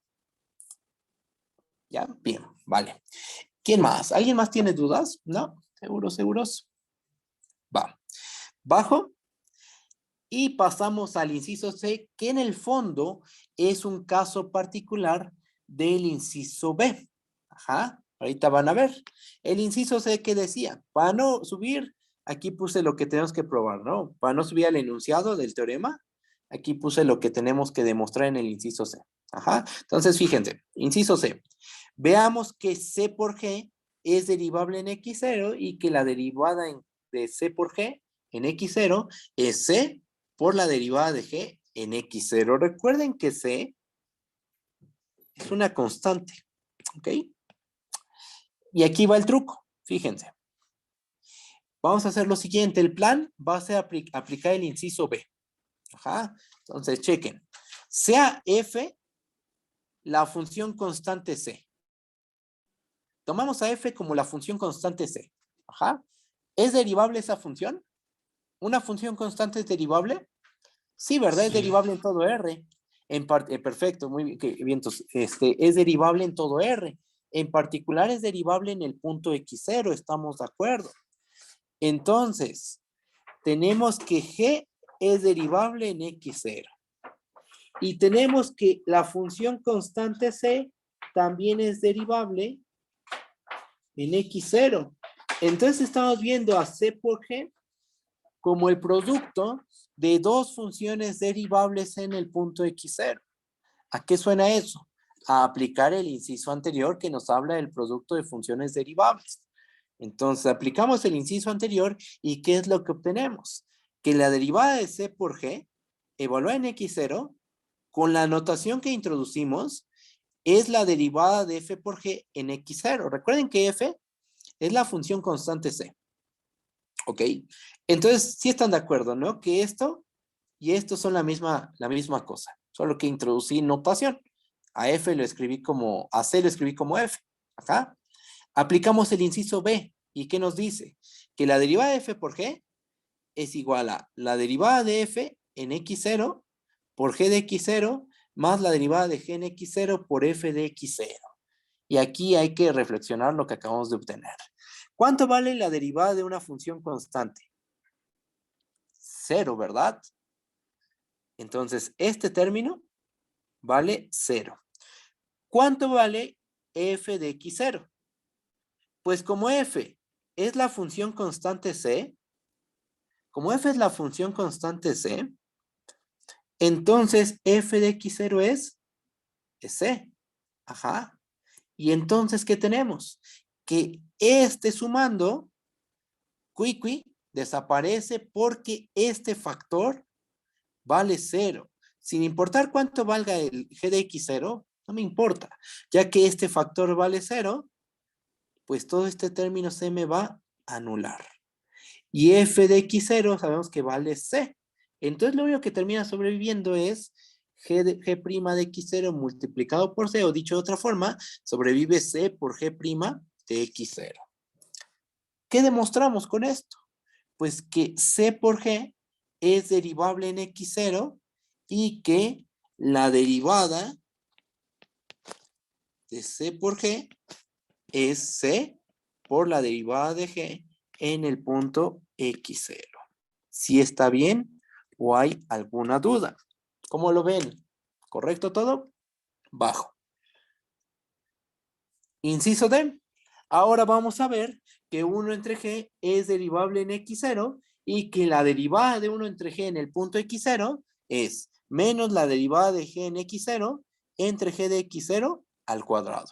¿Ya? Bien, vale. ¿Quién más? ¿Alguien más tiene dudas? ¿No? ¿Seguros? Va. Bajo. Y pasamos al inciso C, que en el fondo es un caso particular del inciso B. Ajá, ahorita van a ver. El inciso C, ¿qué decía? Para no subir, aquí puse lo que tenemos que probar, ¿no? Para no subir al enunciado del teorema, aquí puse lo que tenemos que demostrar en el inciso C. Ajá, entonces fíjense, inciso C. Veamos que C por G es derivable en X0 y que la derivada de C por G en X0 es C por la derivada de G en X0. Recuerden que C es una constante, ¿ok? Y aquí va el truco, fíjense. Vamos a hacer lo siguiente, el plan va a ser aplicar el inciso B. Ajá, entonces chequen. Sea F la función constante C. Tomamos a F como la función constante C. Ajá. ¿Es derivable esa función? ¿Una función constante es derivable? Sí, ¿verdad? Es derivable en todo R. Perfecto, muy bien. Bien, entonces, es derivable en todo R. En particular es derivable en el punto X0, estamos de acuerdo. Entonces, tenemos que G es derivable en X0. Y tenemos que la función constante C también es derivable en X0. Entonces estamos viendo a C por G como el producto de dos funciones derivables en el punto X0. ¿A qué suena eso? A aplicar el inciso anterior que nos habla del producto de funciones derivables. Entonces aplicamos el inciso anterior y ¿qué es lo que obtenemos? Que la derivada de C por G evaluada en X0 con la notación que introducimos es la derivada de F por G en X0. Recuerden que F es la función constante C. ¿Ok? Entonces, sí están de acuerdo, ¿no? Que esto y esto son la misma cosa. Solo que introducí notación. A F lo escribí como, a C lo escribí como F. Acá. Aplicamos el inciso B. ¿Y qué nos dice? Que la derivada de F por G es igual a la derivada de F en X0 por G de X0 más la derivada de G en X0 por F de X0. Y aquí hay que reflexionar lo que acabamos de obtener. ¿Cuánto vale la derivada de una función constante? 0, ¿verdad? Entonces, este término vale 0. ¿Cuánto vale f de x0? Pues como f es la función constante c, entonces f de x0 es c. Ajá. Y entonces, ¿qué tenemos? Que este sumando, desaparece porque este factor vale 0. Sin importar cuánto valga el g de x0, no me importa. Ya que este factor vale 0, pues todo este término se me va a anular. Y f de x0 sabemos que vale c. Entonces lo único que termina sobreviviendo es g de x0 multiplicado por c, o dicho de otra forma, sobrevive c por g' de x0. ¿Qué demostramos con esto? Pues que c por g es derivable en x0 y que la derivada de C por G es C por la derivada de G en el punto X0. ¿Sí está bien o hay alguna duda? ¿Cómo lo ven? ¿Correcto todo? Bajo. Inciso D. Ahora vamos a ver que 1 entre G es derivable en X0 y que la derivada de 1 entre G en el punto X0 es menos la derivada de G en X0 entre G de X0 al cuadrado.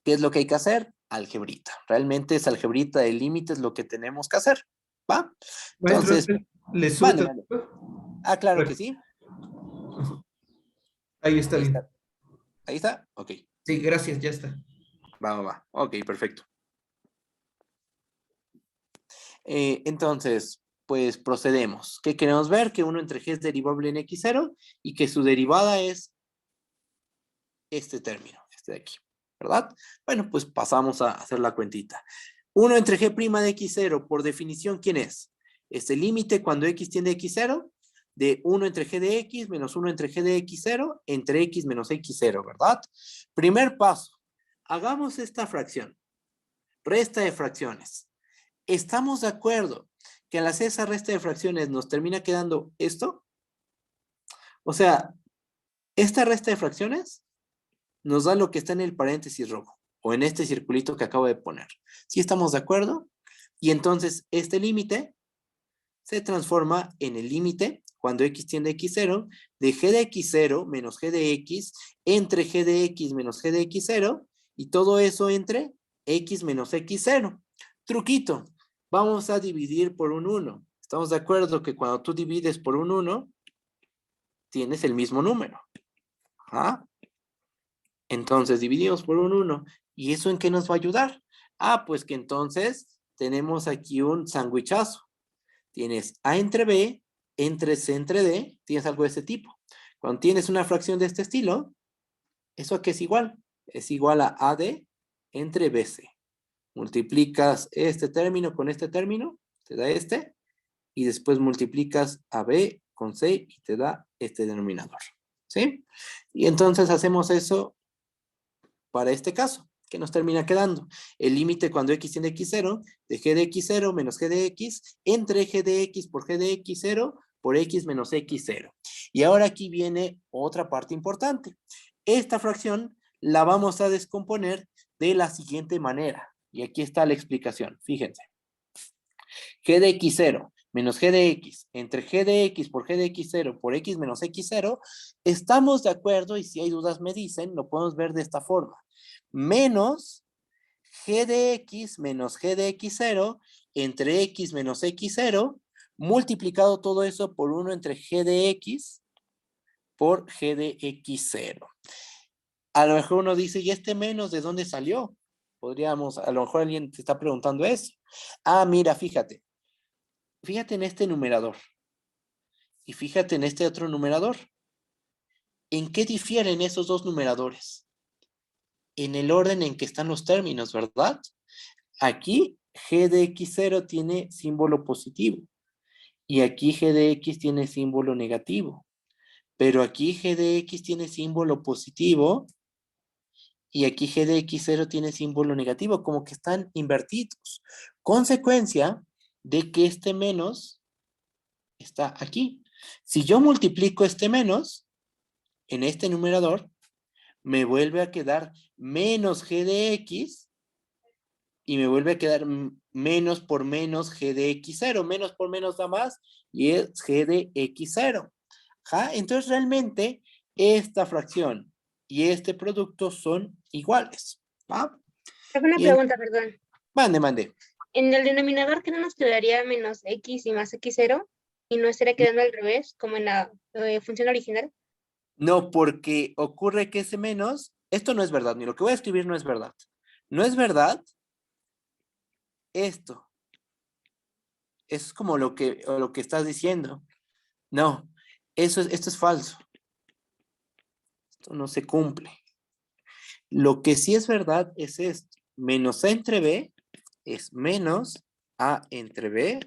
¿Qué es lo que hay que hacer? Algebrita. Realmente es algebrita de límites lo que tenemos que hacer. ¿Va? Maestro, Entonces, ¿le sube mande, mande. tantito? Ah, claro que sí. Ahí está Ahí bien. está. Ahí está. Ok. Sí, gracias, ya está. Va. Ok, perfecto. Entonces, pues procedemos. ¿Qué queremos ver? Que 1 entre G es derivable en X0 y que su derivada es este término, este de aquí, ¿verdad? Bueno, pues pasamos a hacer la cuentita. 1 entre G' de X0, por definición, ¿quién es? Es el límite cuando X tiende a X0 de 1 entre G de X menos 1 entre G de X0 entre X menos X0, ¿verdad? Primer paso. Hagamos esta fracción. Resta de fracciones. ¿Estamos de acuerdo que al hacer esa resta de fracciones nos termina quedando esto? O sea, esta resta de fracciones nos da lo que está en el paréntesis rojo o en este circulito que acabo de poner. ¿Sí estamos de acuerdo? Y entonces este límite se transforma en el límite cuando X tiende a X0 de G de X0 menos G de X entre G de X menos G de X0 y todo eso entre X menos X0. Truquito. Vamos a dividir por un 1. ¿Estamos de acuerdo que cuando tú divides por un 1, tienes el mismo número? ¿Ah? Entonces dividimos por un 1. ¿Y eso en qué nos va a ayudar? Ah, pues que entonces tenemos aquí un sandwichazo. Tienes A entre B, entre C entre D, tienes algo de ese tipo. Cuando tienes una fracción de este estilo, ¿eso a qué es igual? Es igual a AD entre BC. Multiplicas este término con este término, te da este, y después multiplicas a B con C y te da este denominador. ¿Sí? Y entonces hacemos eso para este caso. ¿Qué nos termina quedando? El límite cuando X tiende a X0 de G de X0 menos G de X entre G de X por G de X0 por X menos X0. Y ahora aquí viene otra parte importante. Esta fracción la vamos a descomponer de la siguiente manera. Y aquí está la explicación. Fíjense. G de X0 menos G de X entre G de X por G de X0 por X menos X0, estamos de acuerdo y si hay dudas me dicen, lo podemos ver de esta forma. Menos G de X menos G de X0 entre X menos X0 multiplicado todo eso por 1 entre G de X por G de X0. A lo mejor uno dice, ¿y este menos de dónde salió? Podríamos, a lo mejor alguien te está preguntando eso. Ah, mira, fíjate. Fíjate en este numerador. Y fíjate en este otro numerador. ¿En qué difieren esos dos numeradores? En el orden en que están los términos, ¿verdad? Aquí G de X0 tiene símbolo positivo. Y aquí G de X tiene símbolo negativo. Pero aquí G de X tiene símbolo positivo. Y aquí G de X0 tiene símbolo negativo. Como que están invertidos. Consecuencia de que este menos está aquí. Si yo multiplico este menos en este numerador, me vuelve a quedar menos G de X y me vuelve a quedar menos por menos G de X0. Menos por menos da más y es G de X0. ¿Ja? Entonces realmente esta fracción y este producto son iguales. ¿Va? Tengo una Y pregunta, perdón. mande. En el denominador, ¿qué no nos quedaría menos X y más X0? ¿Y no estaría quedando al revés, como en la función original? No, porque ocurre que ese menos, esto no es verdad, ni lo que voy a escribir no es verdad. No es verdad esto. Eso es como lo que estás diciendo. No, esto es falso. Esto no se cumple. Lo que sí es verdad es esto. Menos A entre B es menos A entre B,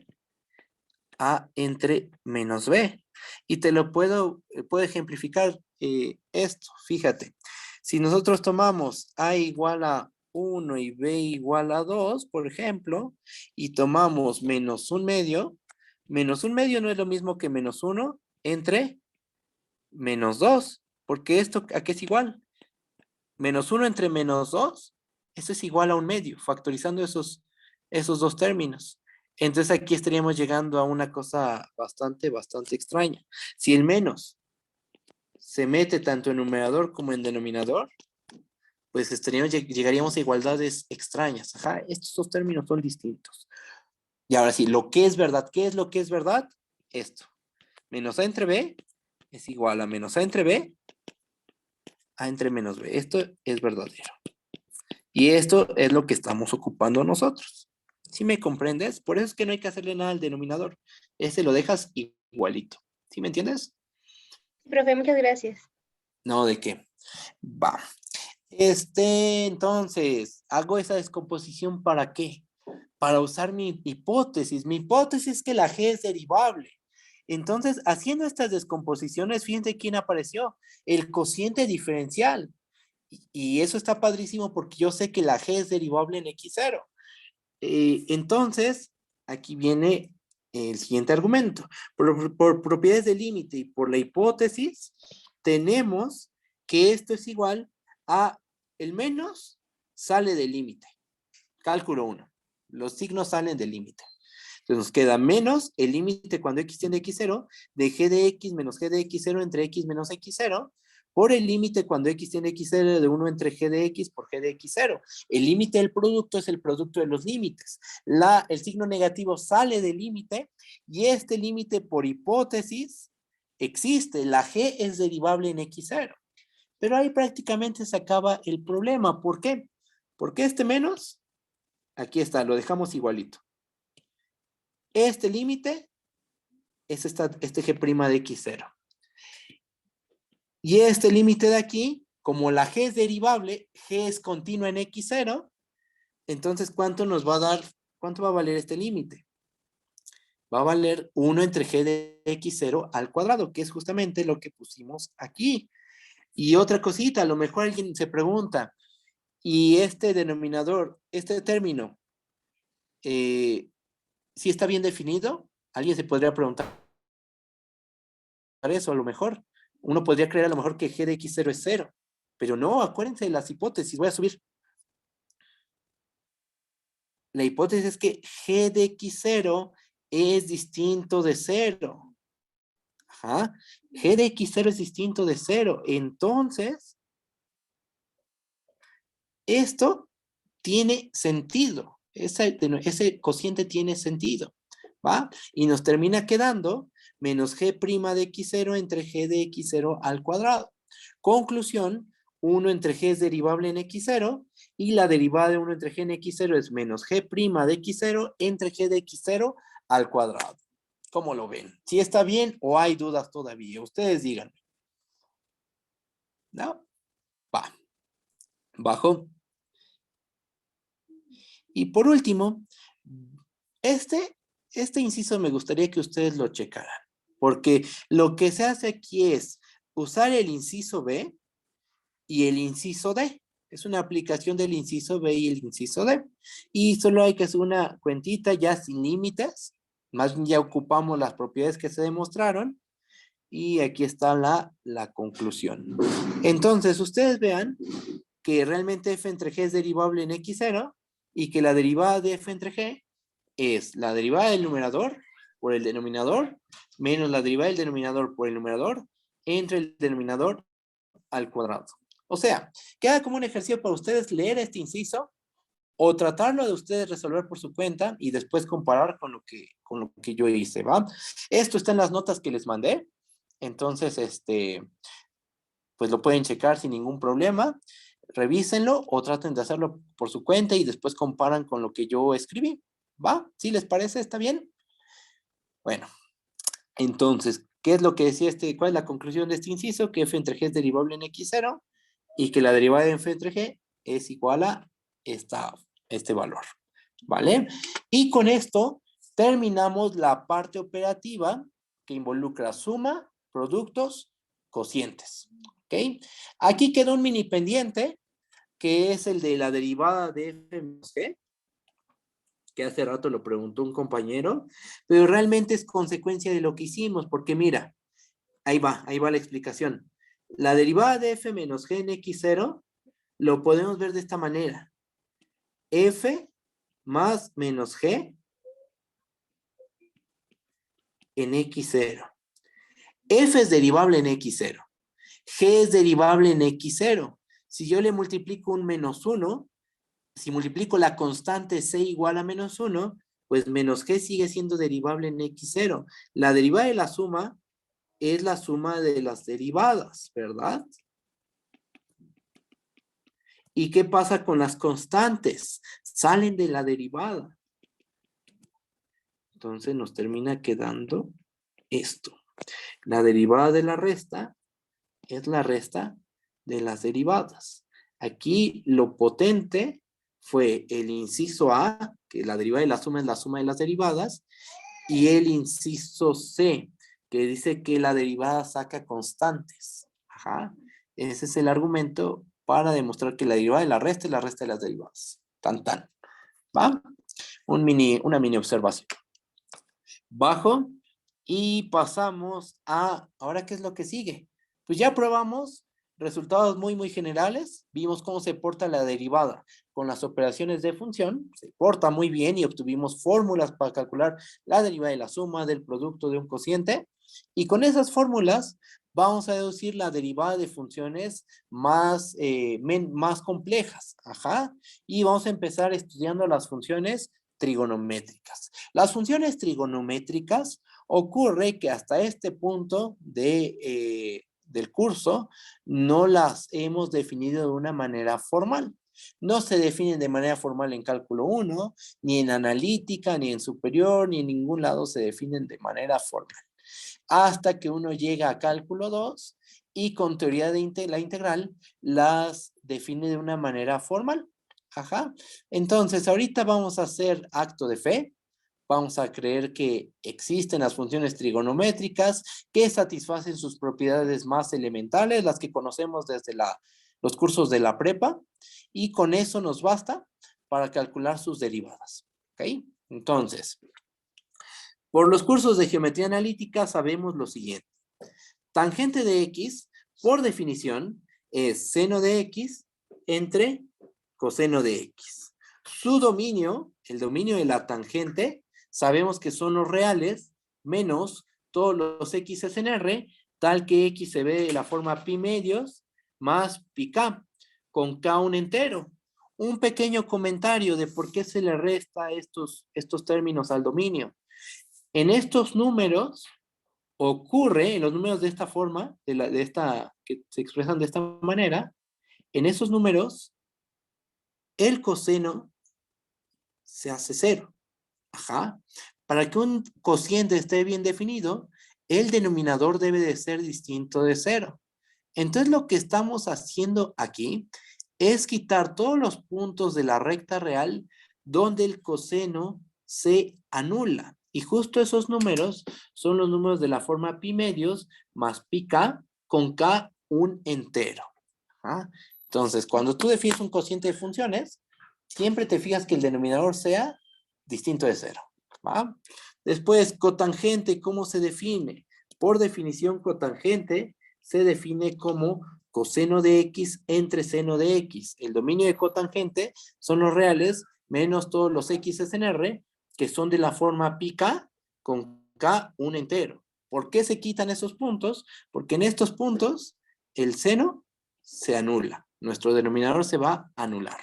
A entre menos B. Y te lo puedo ejemplificar esto, fíjate. Si nosotros tomamos A igual a 1 y B igual a 2, por ejemplo, y tomamos menos 1/2, menos 1/2 no es lo mismo que menos 1 entre menos 2, porque esto, ¿a qué es igual? Menos 1 entre menos 2, eso es igual a 1/2, factorizando esos dos términos. Entonces aquí estaríamos llegando a una cosa bastante extraña. Si el menos se mete tanto en numerador como en denominador, pues llegaríamos a igualdades extrañas. Ajá, estos dos términos son distintos. Y ahora sí, lo que es verdad, ¿qué es lo que es verdad? Esto. Menos A entre B es igual a menos A entre B, A entre menos B. Esto es verdadero. Y esto es lo que estamos ocupando nosotros. ¿Sí me comprendes? Por eso es que no hay que hacerle nada al denominador. Ese lo dejas igualito. ¿Sí me entiendes? Profe, muchas gracias. No, ¿de qué? Va. Entonces, hago esa descomposición ¿para qué? Para usar mi hipótesis. Mi hipótesis es que la G es derivable. Entonces, haciendo estas descomposiciones, fíjense quién apareció. El cociente diferencial. Y eso está padrísimo porque yo sé que la G es derivable en X0. Entonces, aquí viene el siguiente argumento. Por propiedades del límite y por la hipótesis, tenemos que esto es igual a el menos sale del límite. Cálculo 1. Los signos salen del límite. Entonces nos queda menos el límite cuando x tiende a x0 de g de x menos g de x0 entre x menos x0 por el límite cuando x tiende a x0 de 1 entre g de x por g de x0. El límite del producto es el producto de los límites. El signo negativo sale del límite y este límite por hipótesis existe. La g es derivable en x0. Pero ahí prácticamente se acaba el problema. ¿Por qué? Porque este menos, aquí está, lo dejamos igualito. Este límite es este g' de x0. Y este límite de aquí, como la g es derivable, g es continua en x0, entonces ¿cuánto nos va a dar? ¿Cuánto va a valer este límite? Va a valer 1 entre g de x0 al cuadrado, que es justamente lo que pusimos aquí. Y otra cosita, a lo mejor alguien se pregunta, ¿y este denominador, este término, si está bien definido? Alguien se podría preguntar eso, a lo mejor. Uno podría creer a lo mejor que g de x0 es 0, pero no, acuérdense de las hipótesis, voy a subir. La hipótesis es que g de x0 es distinto de 0. Ajá. G de x0 es distinto de 0. Entonces, esto tiene sentido. Ese cociente tiene sentido. ¿Va? Y nos termina quedando menos g' de x0 entre g de x0 al cuadrado. Conclusión, 1 entre g es derivable en x0 y la derivada de 1 entre g en x0 es menos g' de x0 entre g de x0 al cuadrado. ¿Cómo lo ven? ¿Si está bien o hay dudas todavía? Ustedes díganme. ¿No? Va. Bajo. Y por último, este inciso me gustaría que ustedes lo checaran, porque lo que se hace aquí es usar el inciso B y el inciso D. Es una aplicación del inciso B y el inciso D. Y solo hay que hacer una cuentita ya sin límites. Más bien ya ocupamos las propiedades que se demostraron. Y aquí está la conclusión. Entonces, ustedes vean que realmente f entre g es derivable en x0 y que la derivada de f entre g es la derivada del numerador por el denominador menos la derivada del denominador por el numerador entre el denominador al cuadrado. O sea, queda como un ejercicio para ustedes leer este inciso o tratarlo de ustedes resolver por su cuenta y después comparar con lo que yo hice, ¿va? Esto está en las notas que les mandé. Entonces, pues lo pueden checar sin ningún problema. Revísenlo o traten de hacerlo por su cuenta y después comparan con lo que yo escribí. ¿Va? ¿Sí les parece? ¿Está bien? Bueno, entonces, ¿qué es lo que decía cuál es la conclusión de este inciso? Que f entre g es derivable en x0 y que la derivada de f entre g es igual a este valor. ¿Vale? Y con esto terminamos la parte operativa que involucra suma, productos cocientes. ¿Ok? Aquí queda un mini pendiente, que es el de la derivada de f menos g, que hace rato lo preguntó un compañero, pero realmente es consecuencia de lo que hicimos, porque mira, ahí va la explicación. La derivada de f menos g en x0 lo podemos ver de esta manera. F más menos g en x0. F es derivable en x0. G es derivable en x0. Si yo le multiplico un menos 1, si multiplico la constante c igual a menos 1, pues menos g sigue siendo derivable en x0. La derivada de la suma es la suma de las derivadas, ¿verdad? ¿Y qué pasa con las constantes? Salen de la derivada. Entonces nos termina quedando esto. La derivada de la resta es la resta de las derivadas. Aquí lo potente fue el inciso A, que la derivada de la suma es la suma de las derivadas, y el inciso C, que dice que la derivada saca constantes. Ajá. Ese es el argumento para demostrar que la derivada de la resta es la resta de las derivadas. Tan, tan. ¿Va? Una mini observación. Bajo y pasamos a, ¿ahora qué es lo que sigue? Pues ya probamos resultados muy generales, vimos cómo se porta la derivada con las operaciones de función, se porta muy bien y obtuvimos fórmulas para calcular la derivada de la suma del producto de un cociente, y con esas fórmulas vamos a deducir la derivada de funciones más complejas, ajá, y vamos a empezar estudiando las funciones trigonométricas. Las funciones trigonométricas ocurre que hasta este punto del curso no las hemos definido de una manera formal. No se definen de manera formal en cálculo 1, ni en analítica, ni en superior, ni en ningún lado se definen de manera formal. Hasta que uno llega a cálculo 2 y con teoría de la integral las define de una manera formal. Ajá. Entonces, ahorita vamos a hacer acto de fe. Vamos a creer que existen las funciones trigonométricas que satisfacen sus propiedades más elementales, las que conocemos desde los cursos de la prepa, y con eso nos basta para calcular sus derivadas. ¿Ok? Entonces, por los cursos de geometría analítica sabemos lo siguiente. Tangente de x, por definición, es seno de x entre coseno de x. Su dominio, el dominio de la tangente, sabemos que son los reales menos todos los x en R, tal que x se ve de la forma pi medios más pi k, con k un entero. Un pequeño comentario de por qué se le resta estos términos al dominio. En estos números ocurre, en los números de esta forma, que se expresan de esta manera, en esos números, el coseno se hace 0. Ajá. Para que un cociente esté bien definido, el denominador debe de ser distinto de 0. Entonces lo que estamos haciendo aquí es quitar todos los puntos de la recta real donde el coseno se anula. Y justo esos números son los números de la forma pi medios más pi k con k un entero. ¿Ah? Entonces, cuando tú defines un cociente de funciones, siempre te fijas que el denominador sea distinto de 0. ¿Va? Después, cotangente, ¿cómo se define? Por definición, cotangente se define como coseno de x entre seno de x. El dominio de cotangente son los reales menos todos los x en R, que son de la forma pi k con k un entero. ¿Por qué se quitan esos puntos? Porque en estos puntos el seno se anula. Nuestro denominador se va a anular.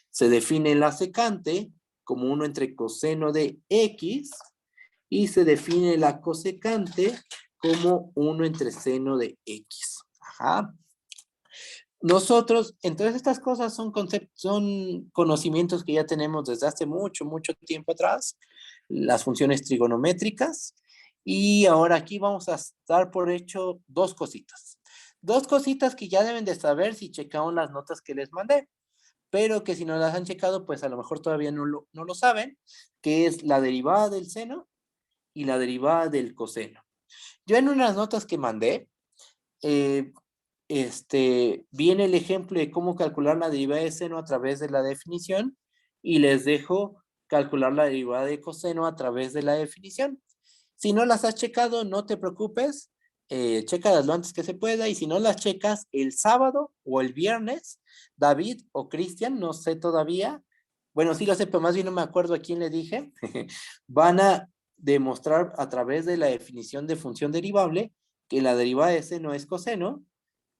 Se define la secante como 1 entre coseno de x y se define la cosecante como 1 entre seno de x. Ajá. Nosotros, entonces estas cosas son conocimientos que ya tenemos desde hace mucho tiempo atrás, las funciones trigonométricas, y ahora aquí vamos a dar por hecho dos cositas. Dos cositas que ya deben de saber si checaron las notas que les mandé, pero que si no las han checado, pues a lo mejor todavía no lo saben, que es la derivada del seno y la derivada del coseno. Yo en unas notas que mandé, viene el ejemplo de cómo calcular la derivada de seno a través de la definición y les dejo calcular la derivada de coseno a través de la definición. Si no las has checado, no te preocupes, chécalas lo antes que se pueda, y si no las checas el sábado o el viernes, David o Cristian, no sé todavía, bueno, sí lo sé, pero más bien no me acuerdo a quién le dije, van a demostrar a través de la definición de función derivable que la derivada de seno es coseno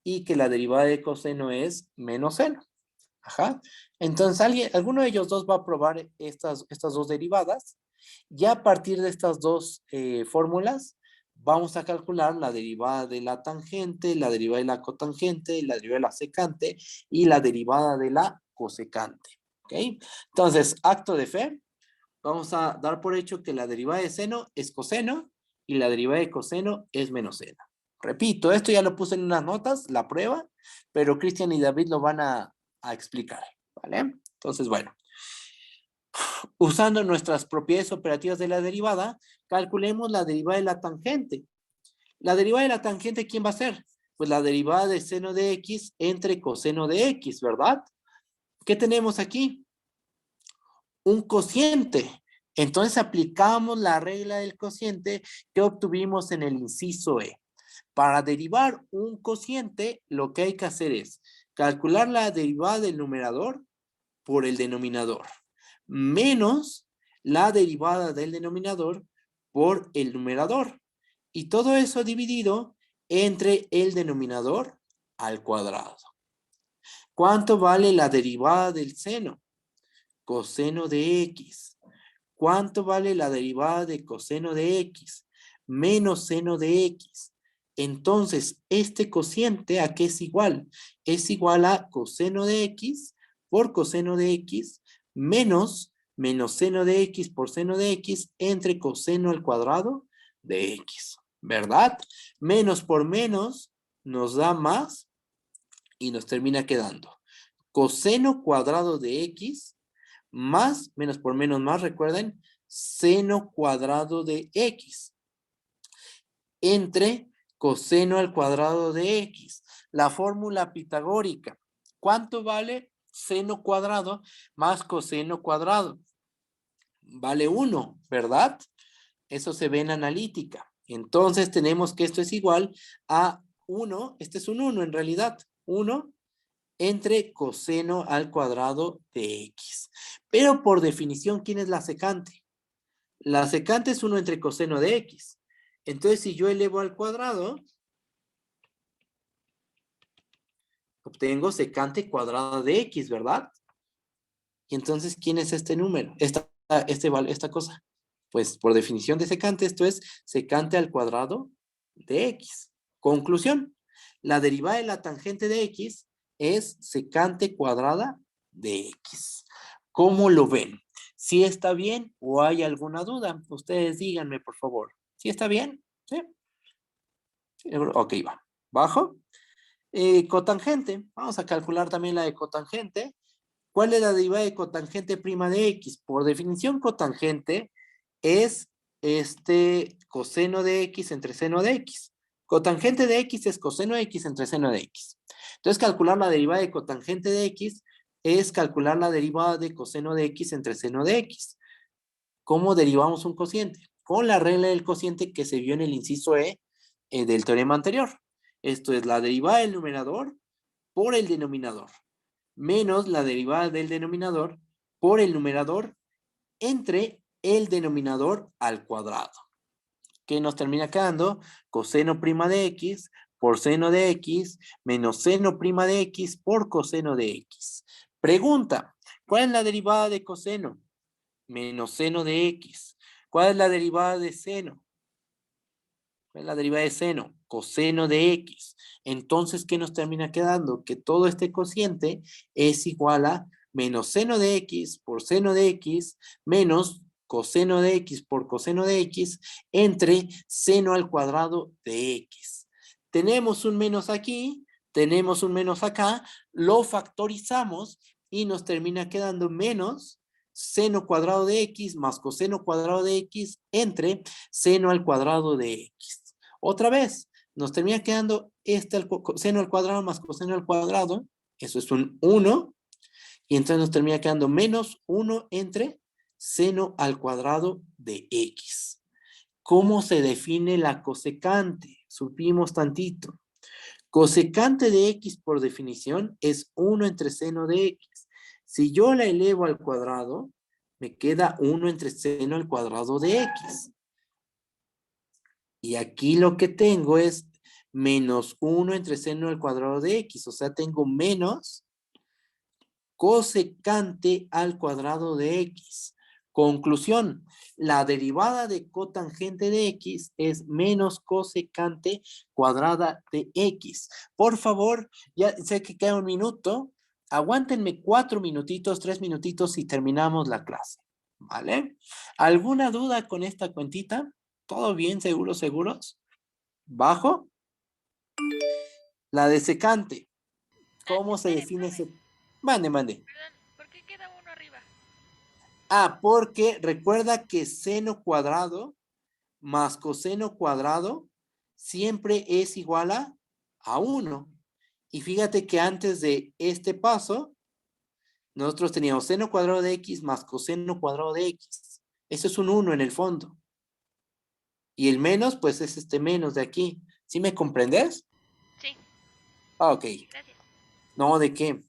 y que la derivada de coseno es menos seno. Ajá. Entonces, alguno de ellos dos va a probar estas dos derivadas. Ya a partir de estas dos fórmulas, vamos a calcular la derivada de la tangente, la derivada de la cotangente, la derivada de la secante y la derivada de la cosecante. ¿Ok? Entonces, acto de fe, vamos a dar por hecho que la derivada de seno es coseno y la derivada de coseno es menos seno. Repito, esto ya lo puse en unas notas, la prueba, pero Cristian y David lo van a explicar, ¿vale? Entonces, bueno, usando nuestras propiedades operativas de la derivada, calculemos la derivada de la tangente. La derivada de la tangente, ¿quién va a ser? Pues la derivada de seno de x entre coseno de x, ¿verdad? ¿Qué tenemos aquí? Un cociente. Entonces aplicamos la regla del cociente que obtuvimos en el inciso E. Para derivar un cociente, lo que hay que hacer es calcular la derivada del numerador por el denominador, menos la derivada del denominador por el numerador. Y todo eso dividido entre el denominador al cuadrado. ¿Cuánto vale la derivada del seno? Coseno de x. ¿Cuánto vale la derivada de coseno de x? Menos seno de x. Entonces, este cociente, ¿a qué es igual? Es igual a coseno de x por coseno de x menos seno de x por seno de x entre coseno al cuadrado de x, ¿verdad? Menos por menos nos da más y nos termina quedando coseno cuadrado de x más, menos por menos más, recuerden, seno cuadrado de x entre coseno al cuadrado de x. La fórmula pitagórica. ¿Cuánto vale seno cuadrado más coseno cuadrado? Vale 1, ¿verdad? Eso se ve en analítica. Entonces tenemos que esto es igual a 1, este es un 1 en realidad, 1 entre coseno al cuadrado de x. Pero por definición, ¿quién es la secante? La secante es 1 entre coseno de x. Entonces, si yo elevo al cuadrado, obtengo secante cuadrada de x, ¿verdad? Y entonces, ¿quién es este número? Esta cosa. Pues por definición de secante, esto es secante al cuadrado de x. Conclusión. La derivada de la tangente de x es secante cuadrada de x. ¿Cómo lo ven? ¿Sí está bien o hay alguna duda? Ustedes díganme, por favor. ¿Sí está bien? ¿Sí? Ok, va. ¿Bajo? Cotangente. Vamos a calcular también la de cotangente. ¿Cuál es la derivada de cotangente prima de x? Por definición, cotangente es coseno de x entre seno de x. Cotangente de x es coseno de x entre seno de x. Entonces, calcular la derivada de cotangente de x es calcular la derivada de coseno de x entre seno de x. ¿Cómo derivamos un cociente? Con la regla del cociente que se vio en el inciso E del teorema anterior. Esto es la derivada del numerador por el denominador, menos la derivada del denominador por el numerador entre el denominador al cuadrado. ¿Qué nos termina quedando? Coseno prima de x por seno de x menos seno prima de x por coseno de x. Pregunta, ¿cuál es la derivada de coseno? Menos seno de x. ¿Cuál es la derivada de seno? ¿Cuál es la derivada de seno? Coseno de x. Entonces, ¿qué nos termina quedando? Que todo este cociente es igual a menos seno de x por seno de x menos coseno de x por coseno de x entre seno al cuadrado de x. Tenemos un menos aquí, tenemos un menos acá, lo factorizamos y nos termina quedando menos seno cuadrado de x más coseno cuadrado de x entre seno al cuadrado de x. Otra vez, nos termina quedando seno al cuadrado más coseno al cuadrado, eso es un 1, y entonces nos termina quedando menos 1 entre seno al cuadrado de x. ¿Cómo se define la cosecante? Supimos tantito. Cosecante de x por definición es 1 entre seno de x. Si yo la elevo al cuadrado, me queda 1 entre seno al cuadrado de x. Y aquí lo que tengo es menos 1 entre seno al cuadrado de x. O sea, tengo menos cosecante al cuadrado de x. Conclusión, la derivada de cotangente de x es menos cosecante cuadrada de x. Por favor, ya sé que queda un minuto, aguántenme 4 minutitos, 3 minutitos y terminamos la clase, ¿vale? ¿Alguna duda con esta cuentita? ¿Todo bien? ¿Seguros, seguros? ¿Bajo? La de secante. ¿Cómo se define ese? Mande. Perdón, ¿por qué queda uno arriba? Ah, porque recuerda que seno cuadrado más coseno cuadrado siempre es igual a 1. Y fíjate que antes de este paso, nosotros teníamos seno cuadrado de x más coseno cuadrado de x. Eso es un 1 en el fondo. Y el menos, pues es este menos de aquí. ¿Sí me comprendes? Sí, Ah, ok. gracias. No, ¿de qué?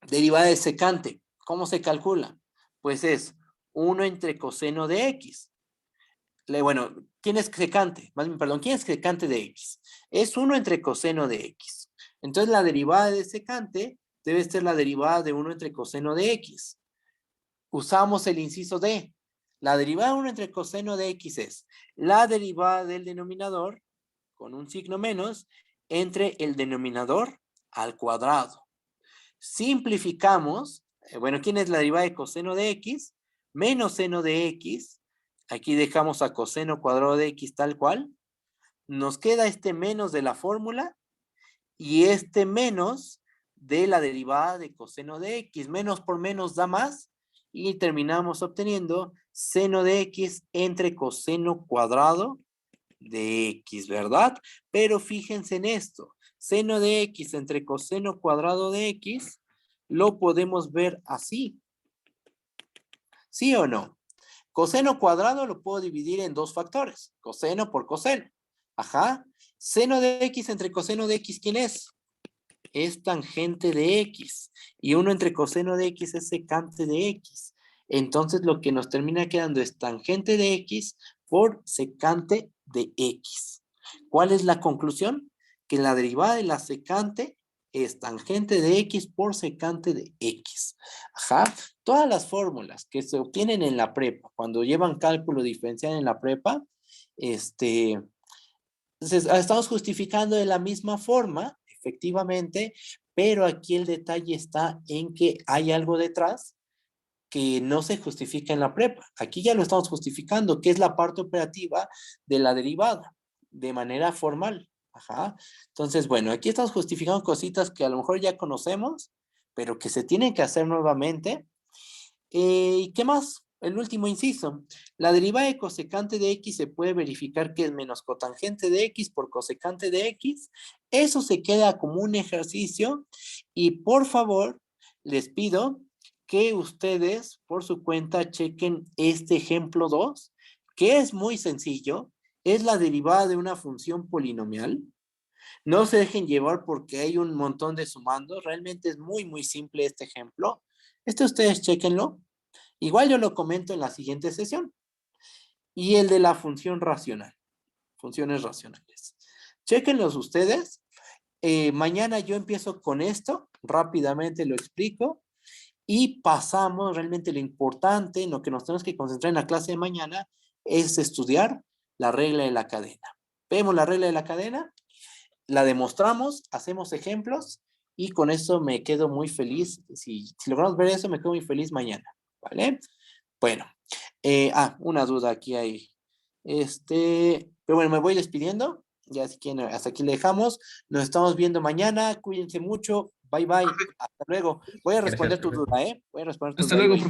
Derivada de secante. ¿Cómo se calcula? Pues es 1 entre coseno de x. Bueno, ¿quién es secante? Perdón, ¿quién es secante de x? Es 1 entre coseno de x. Entonces la derivada de secante debe ser la derivada de 1 entre coseno de x. Usamos el inciso D. La derivada de 1 entre coseno de x es la derivada del denominador con un signo menos entre el denominador al cuadrado. Simplificamos, bueno, ¿quién es la derivada de coseno de x? Menos seno de x. Aquí dejamos a coseno cuadrado de x tal cual. Nos queda este menos de la fórmula y este menos de la derivada de coseno de x. Menos por menos da más y terminamos obteniendo seno de x entre coseno cuadrado de x, ¿verdad? Pero fíjense en esto. Seno de x entre coseno cuadrado de x lo podemos ver así. ¿Sí o no? Coseno cuadrado lo puedo dividir en dos factores. Coseno por coseno. Ajá. Seno de x entre coseno de x, ¿quién es? Es tangente de x. Y 1 entre coseno de x es secante de x. Entonces lo que nos termina quedando es tangente de x por secante de x. ¿Cuál es la conclusión? Que la derivada de la secante es tangente de x por secante de x. Ajá. Todas las fórmulas que se obtienen en la prepa, cuando llevan cálculo diferencial en la prepa, estamos justificando de la misma forma, efectivamente, pero aquí el detalle está en que hay algo detrás que no se justifica en la prepa. Aquí ya lo estamos justificando, que es la parte operativa de la derivada, de manera formal. Ajá. Entonces, bueno, aquí estamos justificando cositas que a lo mejor ya conocemos, pero que se tienen que hacer nuevamente. ¿Y qué más? El último inciso. La derivada de cosecante de x se puede verificar que es menos cotangente de x por cosecante de x. Eso se queda como un ejercicio y por favor les pido que ustedes por su cuenta chequen este ejemplo 2, que es muy sencillo. Es la derivada de una función polinomial. No se dejen llevar porque hay un montón de sumandos. Realmente es muy, muy simple este ejemplo. Ustedes chequenlo. Igual yo lo comento en la siguiente sesión. Y el de la función racional. Funciones racionales. Chequenlos ustedes. Mañana yo empiezo con esto. Rápidamente lo explico. Y pasamos realmente lo importante, en lo que nos tenemos que concentrar en la clase de mañana, es estudiar la regla de la cadena. Vemos la regla de la cadena, la demostramos, hacemos ejemplos y con eso me quedo muy feliz. Si logramos ver eso, me quedo muy feliz mañana. ¿Vale? Bueno. Una duda aquí hay. Pero bueno, me voy despidiendo. Ya si quieren, hasta aquí le dejamos. Nos estamos viendo mañana. Cuídense mucho. Bye, bye. Hasta luego. Voy a responder tu duda, ¿eh? Voy a responder tu duda. Hasta luego, Igual.